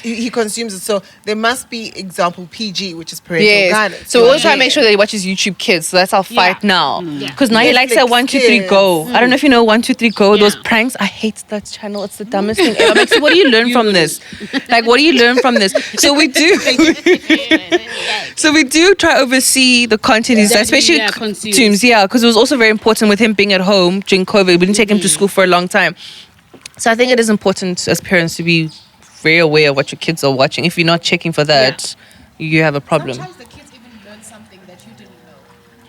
He consumes it. So there must be example PG, which is parental guidance. So we always try to make sure that he watches YouTube Kids. So that's our fight now. Because now he likes that Netflix 1, 2, 3 Go. Kids. I don't know if you know 1, 2, 3 Go. Those pranks. I hate that channel. It's the dumbest thing ever. Like, so what do you learn from this? Like, what do you learn from this? So we do. So we do try to oversee the content, especially consumes. Yeah, because it was also very important with him being at home during COVID. We didn't take him to school for a long time. So I think it is important as parents to be very aware of what your kids are watching. If you're not checking for that, you have a problem. Sometimes the kids even learn something that you didn't know.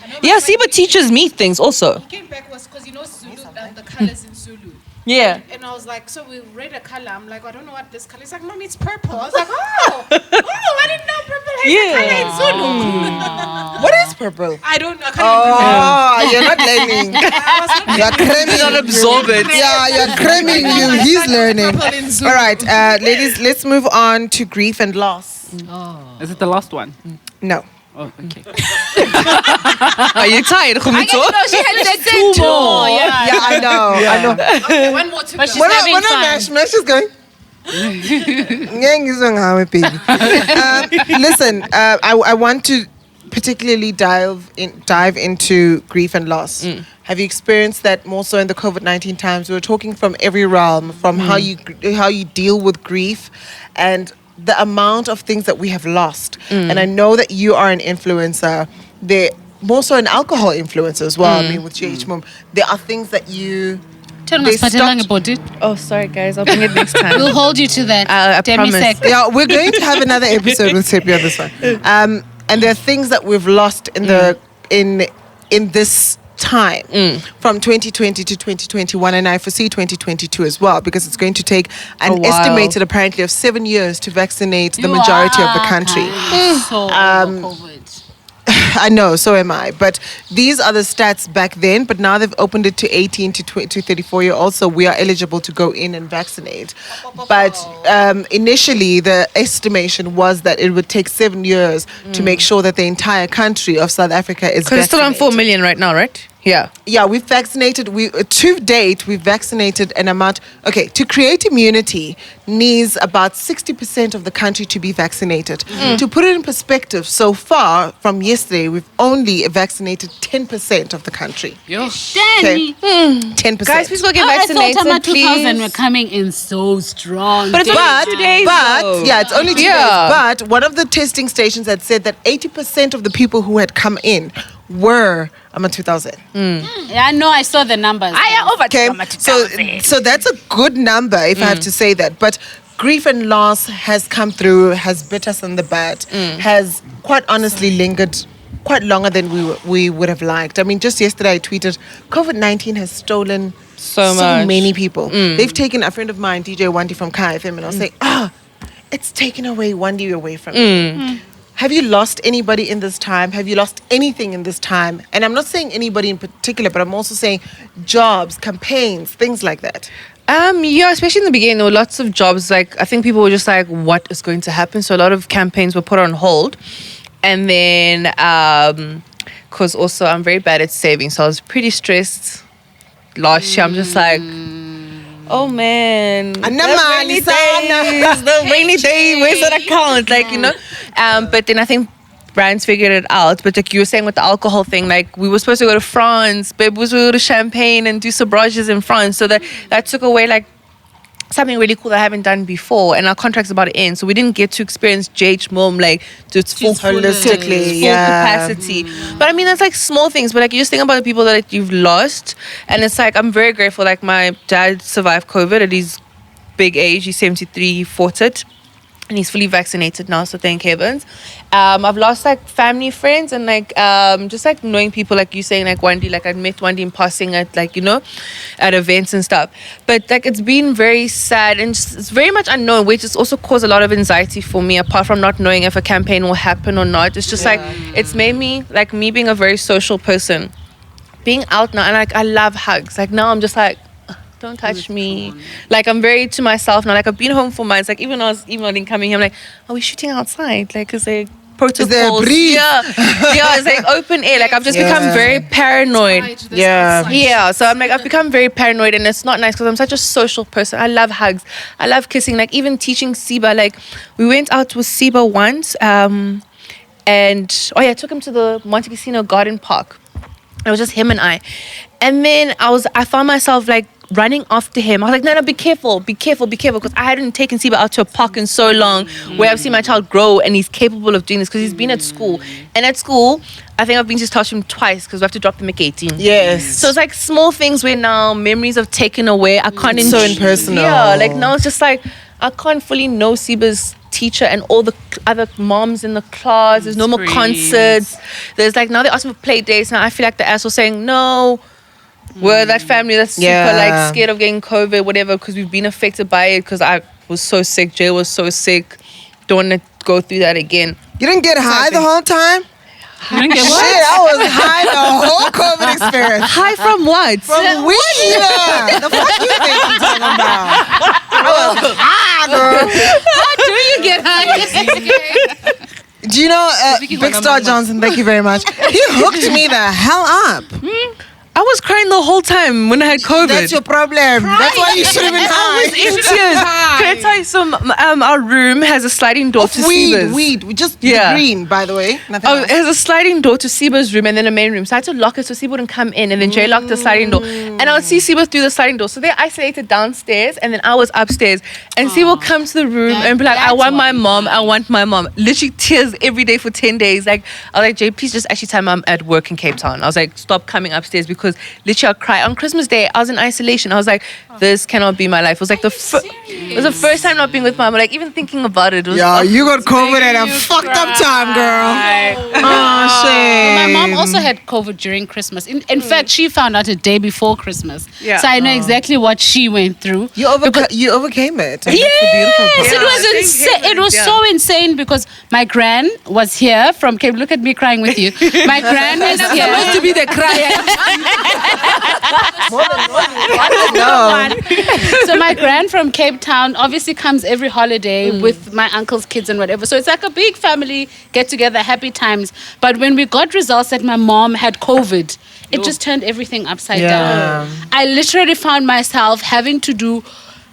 I know Yeah, Siba teaches me things also. he came back was because you know Zulu, the colors in Zulu. Yeah. And I was like, so we read a color. I'm like, I don't know what this color is. Like, Mommy, it's purple. I was like, oh, I didn't know purple has a color in Zulu. What is purple? I don't know. I can't even remember. Oh, you're not learning. I was not You're cramming. Not absorb it. Yeah, you're cramming you. He's learning. purple in Zulu. All right, ladies, let's move on to grief and loss. Is it the last one? No. Oh, okay. Are you tired, Khumito? she had said 2 more. Yeah, I know. Okay, one more to But go. she's When having I fun. Mash is going. Listen, I want to particularly dive into grief and loss. Have you experienced that more so in the COVID-19 times? We were talking from every realm, from how you deal with grief and the amount of things that we have lost. And I know that you are an influencer. There more so an alcohol influencer as well. I mean, with GH Mom, there are things that you. They stopped- Oh, sorry, guys. I'll bring it next time. We'll hold you to that. I promise. Yeah, we're going to have another episode with Tshepi on this one. And there are things that we've lost in the in this time from 2020 to 2021, and I foresee 2022 as well, because it's going to take an while. estimated apparently of 7 years to vaccinate the majority of the country. So COVID. I know, so am I. But these are the stats back then. But now they've opened it to 18 to 34-year-olds, so we are eligible to go in and vaccinate. But initially, the estimation was that it would take 7 years to make sure that the entire country of South Africa is Because it's still on 4 million right now, right? Yeah. Yeah, we've vaccinated. To date, we've vaccinated an amount. Okay, to create immunity needs about 60% of the country to be vaccinated. To put it in perspective, so far from yesterday, we've only vaccinated 10% of the country. Danny. 10%. Guys, please go get I vaccinated, thought 2000 please. were coming in so strong. But it's only 2 days, though. yeah, it's only 2 days. Yeah. But one of the testing stations had said that 80% of the people who had come in were 2000. Yeah, I know. I saw the numbers. Okay, so that's a good number if I have to say that. But grief and loss has come through, has bit us in the butt, has quite honestly lingered quite longer than we would have liked. I mean, just yesterday I tweeted, COVID-19 has stolen so many people. They've taken a friend of mine, DJ Wandy from KFM, and I was saying, it's taken away Wandy away from me. Have you lost anybody in this time? Have you lost anything in this time? And I'm not saying anybody in particular, but I'm also saying jobs, campaigns, things like that. Yeah, especially in the beginning, there were lots of jobs. Like, I think people were just like, what is going to happen? So a lot of campaigns were put on hold. And then, because also I'm very bad at saving, so I was pretty stressed last year. I'm just like, oh man, the rainy day, where's that account? Like, you know. But then I think Brian's figured it out. But like you were saying with the alcohol thing, like we were supposed to go to France, babe was supposed to go to Champagne and do sobrages in France. So that took away like something really cool that I haven't done before, and our contract's about to end, so we didn't get to experience JH Mom like to its full holistically, full capacity. But I mean, that's like small things, but like you just think about the people that like, you've lost, and it's like I'm very grateful. Like my dad survived COVID at his big age. He's 73. He fought it. And he's fully vaccinated now, so thank heavens. I've lost like family, friends, and like just like knowing people, like you saying, like Wandy, like I met Wandy in passing at like, you know, at events and stuff. But like it's been very sad and just, it's very much unknown, which has also caused a lot of anxiety for me. Apart from not knowing if a campaign will happen or not, it's just like it's made me like me being a very social person, being out now, and like I love hugs. Like now I'm just like, don't touch me. Like I'm very to myself now. Like I've been home for months. Like even when I was emailing coming here, I'm like, are we shooting outside? Like is there protocols? Is there a breeze? Yeah, it's like open air. Like I've just become very paranoid. Yeah. So I'm like I've become very paranoid, and it's not nice because I'm such a social person. I love hugs. I love kissing. Like even teaching Siba. Like we went out with Siba once, and I took him to the Monte Cassino Garden Park. It was just him and I. And then I found myself like running after him. I was like, no, be careful, because I hadn't taken Siba out to a park in so long where I've seen my child grow and he's capable of doing this because he's been at school. And at school, I think I've been to touch him twice because we have to drop them at 18. Yes. So it's like small things where now memories have taken away. I can't so impersonal. Yeah, like now it's just like I can't fully know Siba's teacher and all the other moms in the class. There's no more concerts. There's like now they're asking for play dates. Now I feel like the ass was saying no. We're that family that's super like scared of getting COVID, whatever, because we've been affected by it. Because I was so sick, Jay was so sick. Don't want to go through that again. You didn't get high the whole time? You didn't get what? Shit, I was high the whole COVID experience. High from what? From weed. The fuck you think I'm talking about? I was high, girl. How do you get high? Do you know Big Star Johnson? Thank you very much. He hooked me the hell up. I was crying the whole time when I had COVID. That's your problem. That's why you should have been high. I was in tears. Can I tell you some? Our room has a sliding door to Siba's. Weed. Just the green, by the way. Nothing else. It has a sliding door to Siba's room and then a main room. So I had to lock it so Siba wouldn't come in. And then Jay locked the sliding door. And I would see Siba through the sliding door. So they're isolated downstairs and then I was upstairs. And Siba would come to the room and be like, I want my mom. Literally tears every day for 10 days. Like I was like, Jay, please just actually tell me I'm at work in Cape Town. I was like, stop coming upstairs because literally I'll cry. On Christmas Day, I was in isolation. I was like, this cannot be my life. It was like it was the first time not being with mom. Like even thinking about it was. Yeah, you got COVID at a fucked up time, girl. Oh, shit. My mom also had COVID during Christmas. In fact, she found out a day before Christmas. Yeah. So I know exactly what she went through. You overcame it. And Yes, that's the beautiful part. it was insane. It was so insane because my gran was here from Cape. Look at me crying with you. My gran was here. Supposed to be the crier. No. So my gran from Cape Town obviously comes every holiday with my uncle's kids and whatever. So it's like a big family get together, happy times. But when we got results that my mom had COVID, it just turned everything upside down. I literally found myself having to do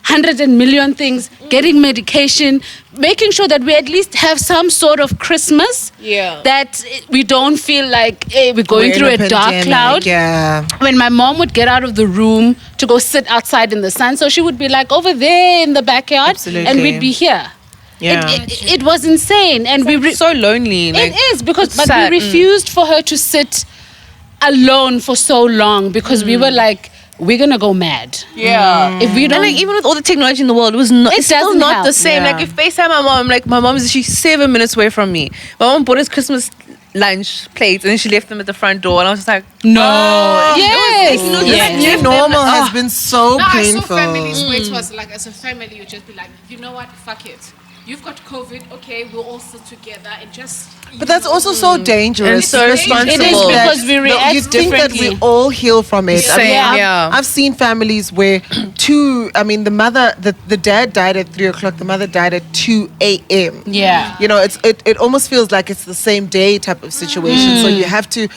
100,000,000 things, getting medication, making sure that we at least have some sort of Christmas. Yeah. That we don't feel like we're going We're through in a dark pandemic, cloud. Yeah. When my mom would get out of the room to go sit outside in the sun, so she would be like over there in the backyard, Absolutely. and we'd be here. Yeah. It was insane, and so lonely. Like, it is because it's but sad. we refused for her to sit alone for so long because we were like, we're gonna go mad. Yeah. If we And don't, like even with all the technology in the world, it's still doesn't not help. the same. Yeah. Like if FaceTime my mom is she's 7 minutes away from me. My mom bought us Christmas lunch plates and then she left them at the front door and I was just like, no, yes, This new normal has been so No, I saw painful. families where it was like, as a family, you just be like, you know what, fuck it. You've got COVID, okay, we'll all sit together and just. But that's also so dangerous. And so because responsible. It is because we No, react you think that differently. we all heal from it. Same, I've, yeah. I've seen families where the dad died at 3 o'clock, the mother died at 2 a.m. Yeah. You know, it almost feels like it's the same day type of situation. So you have to,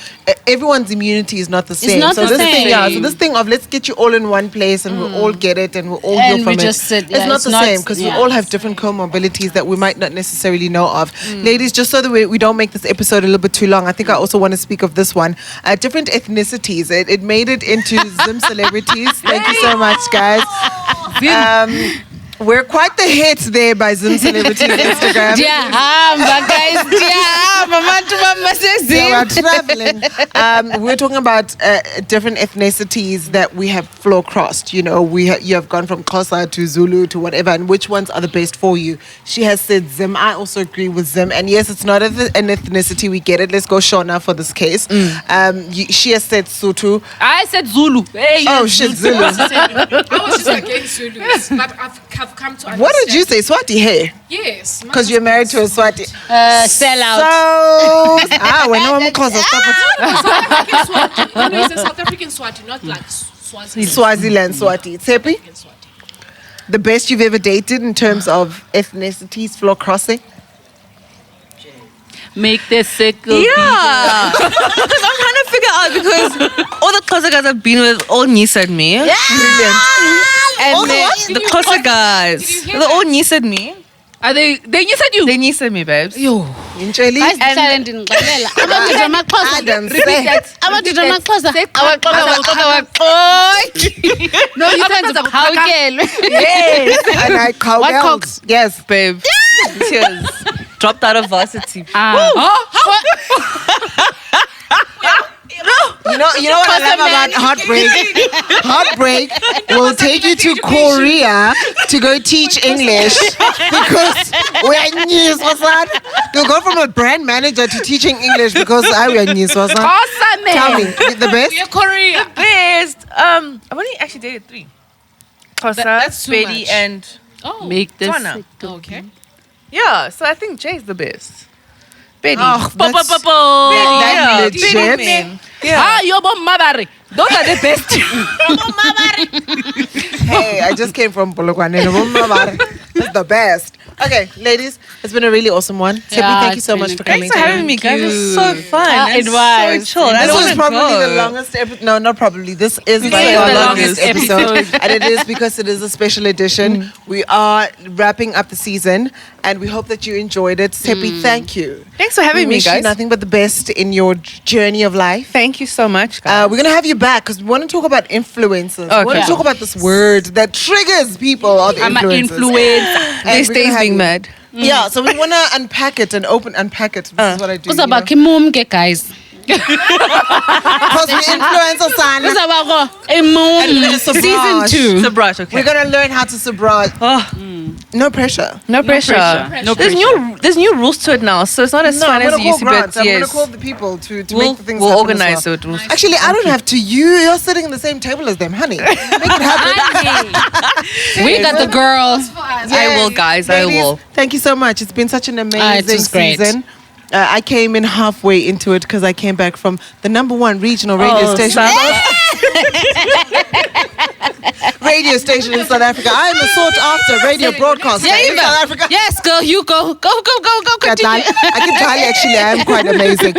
everyone's immunity is not the same. not so the this thing, same. yeah. So this thing of let's get you all in one place and we'll all get it and we'll all And heal from we it. just sit- it's yeah, not it's the not- same because we yeah. all have different comorbidities that we might not necessarily know of. Ladies, just so that we don't make this episode a little bit too long, I think I also want to speak of this one. Different ethnicities. It made it into Zim celebrities. Thank you so much, guys. We're quite the hits there by Zim celebrities Instagram. Yeah, we're traveling. We're talking about different ethnicities that we have flow crossed. You know, you have gone from Xhosa to Zulu to whatever, and which ones are the best for you? She has said Zim. I also agree with Zim. And yes, it's not an ethnicity. We get it. Let's go Shona for this case. She has said Sotho. I said Zulu. Hey, Oh shit, Zulu. I was just against Zulus, but I've come to understand. What did you say? Swati hair? Yes. Because you're married to a Swati. Sell out. So, when I'm Xhosa, stop it. South African Swati. You know, it's a South African Swati, not like Swaziland. Swaziland Swati. Tshepi, Swati. the best you've ever dated in terms of ethnicities, floor crossing? make this circle. Yeah. Because I'm trying to figure out because all the Xhosa guys I've been with all Nisa'd me. Brilliant. And All the then what? the Xhosa guys. They're all Nisa'd me. Are they you said you? They Nisa'd me, babes. Injeli? Guys, talent in Ngqalela. Amadoda amaXhosa. Adam, Repeat say. that. Amadoda amaXhosa. No, you said Awukelwe. Yes. And I called What out. cocks? Yes. Babe. Cheers. Dropped out of varsity. You know what I love about heartbreak? Heartbreak will take you to Korea to go teach English because we're news, what's that? You'll go from a brand manager to teaching English because we're news, what's that? Awesome, man. Tell me, the best? We're Korea. Best. I've only actually dated 3. Xhosa, that's too Betty, much. and Oh. Make this. Tswana. Okay. Yeah. So I think Jay's the best. Betty. Oh, Po, po, that's, po, po. yeah, legit. Betty, man. Yeah. Ah, yobo mabari. Those are the best. hey, I just came from Polokwane. That's the best. Okay, ladies, it's been a really awesome one. Tshepi, thank you it's so been much for coming. Thanks for having me, guys. It was so fun. It and was. so chill. I This don't was wanna probably go. the longest episode. No, not probably. This is by is far the the longest longest episode. episode. And it is because it is a special edition. We are wrapping up the season and we hope that you enjoyed it. Tshepi, thank you. Thanks for having We me, wish you guys. nothing but the best in your journey of life. Thank you so much, guys. We're going to have you back because we want to talk about influencers. We want Okay. to talk about this word that triggers people of I'm an influencers. influencer. And These we're gonna days have being you- mad. Yeah, so we want to unpack it and unpack it. This is what I do. Kuzaba you know? kimumke, guys. Because we influencer sana. Season 2. It's a brush, okay. We're gonna learn how to sabraj. No pressure. No pressure. No There's pressure. there's new rules to it now, so it's not as No, fun I'm as gonna it used call to be. Grant. I'm gonna call the people to make the things We'll happen organize as well. it. We'll- Actually, I don't have to. You're sitting in the same table as them, honey. Make it happen. We got the girl. I will, guys. I Ladies, will. Thank you so much. It's been such an amazing was great. season. I came in halfway into it because I came back from the #1 regional radio station. Radio station in South Africa. I am a sought after radio broadcaster in South Africa. Yes, girl, you go. Go. Continue. I can tell you, actually, I am quite amazing.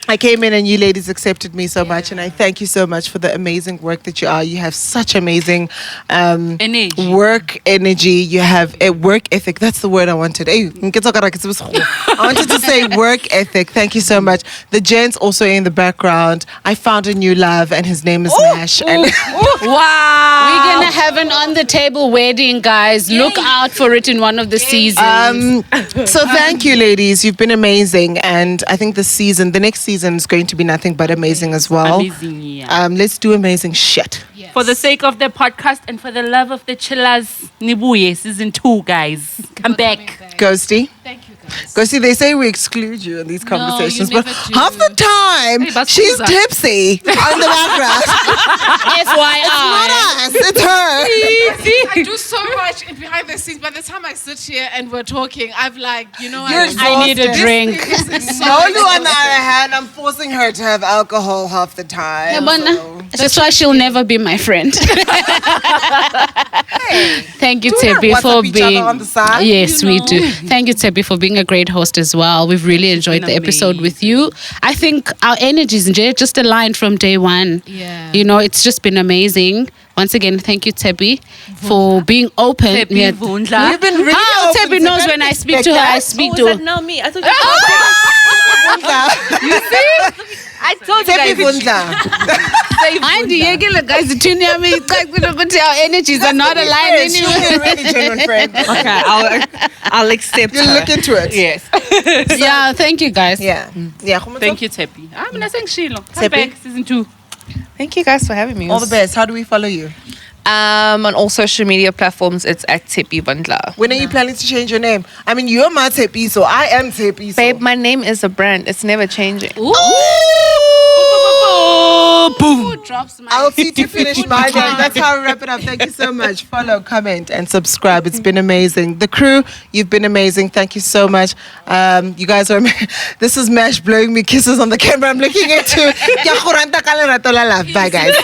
I came in and you ladies accepted me so much, and I thank you so much for the amazing work that you are. You have such amazing Energy. work energy. You have a work ethic. That's the word I wanted. I wanted to say work ethic. Thank you so much. The gents also in the background. I found a new love, and his name is Mash. And We're gonna have an on the table wedding, guys. Look out for it in one of the seasons. so thank you, ladies. You've been amazing, and I think the next season is going to be nothing but amazing as well. Amazing, yeah. Let's do amazing shit. For the sake of the podcast and for the love of the chillers, Nibuye season 2, guys. Come back. Ghosty. Thank you, guys. Ghosty, they say we exclude you in these conversations, but never do. half the time but she's Susan. tipsy on the background. FYI. Not us, it's her. I do so much behind the scenes. By the time I sit here and we're talking, I'm like, You're I need a exhausted. drink. Nolu, on the other hand, I'm forcing her to have alcohol half the time. Yabona. That's why she'll never be my friend. Thank you, Do we not Tshepi, WhatsApp for each other being. on the side? Yes, we do. Thank you, Tshepi, for being a great host as well. We've really enjoyed been the episode with you. I think our energies just aligned from day one. Yeah. You know, it's just been amazing. Once again, thank you, Tshepi, for being open. Tshepi, Vundla. You've been really How open, Tshepi knows when I speak to her, I speak to her. No, me. I thought I told you Tshepi guys. Vundla. Andiyekile guys between yami icacile ukuthi our energies are not aligned She'll anyway. be a really genuine friend. okay, I'll accept You'll her. look into it. Yes. Yeah, thank you guys. Yeah. Yeah. Thank you, Tshepi. I'm not saying Shilo. Come Tshepi. back, season 2. Thank you guys for having me. All the best. How do we follow you? On all social media platforms, it's at Tshepi Vundla. When are you planning to change your name? I mean, you're my Tshepi, so I am Tshepi. So. Babe, my name is a brand. It's never changing. Who drops my I'll see to finish my name. That's how I wrap it up. Thank you so much. Follow, comment, and subscribe. It's been amazing. The crew, you've been amazing. Thank you so much. You guys are. This is Mash blowing me kisses on the camera. I'm looking into. Bye, guys.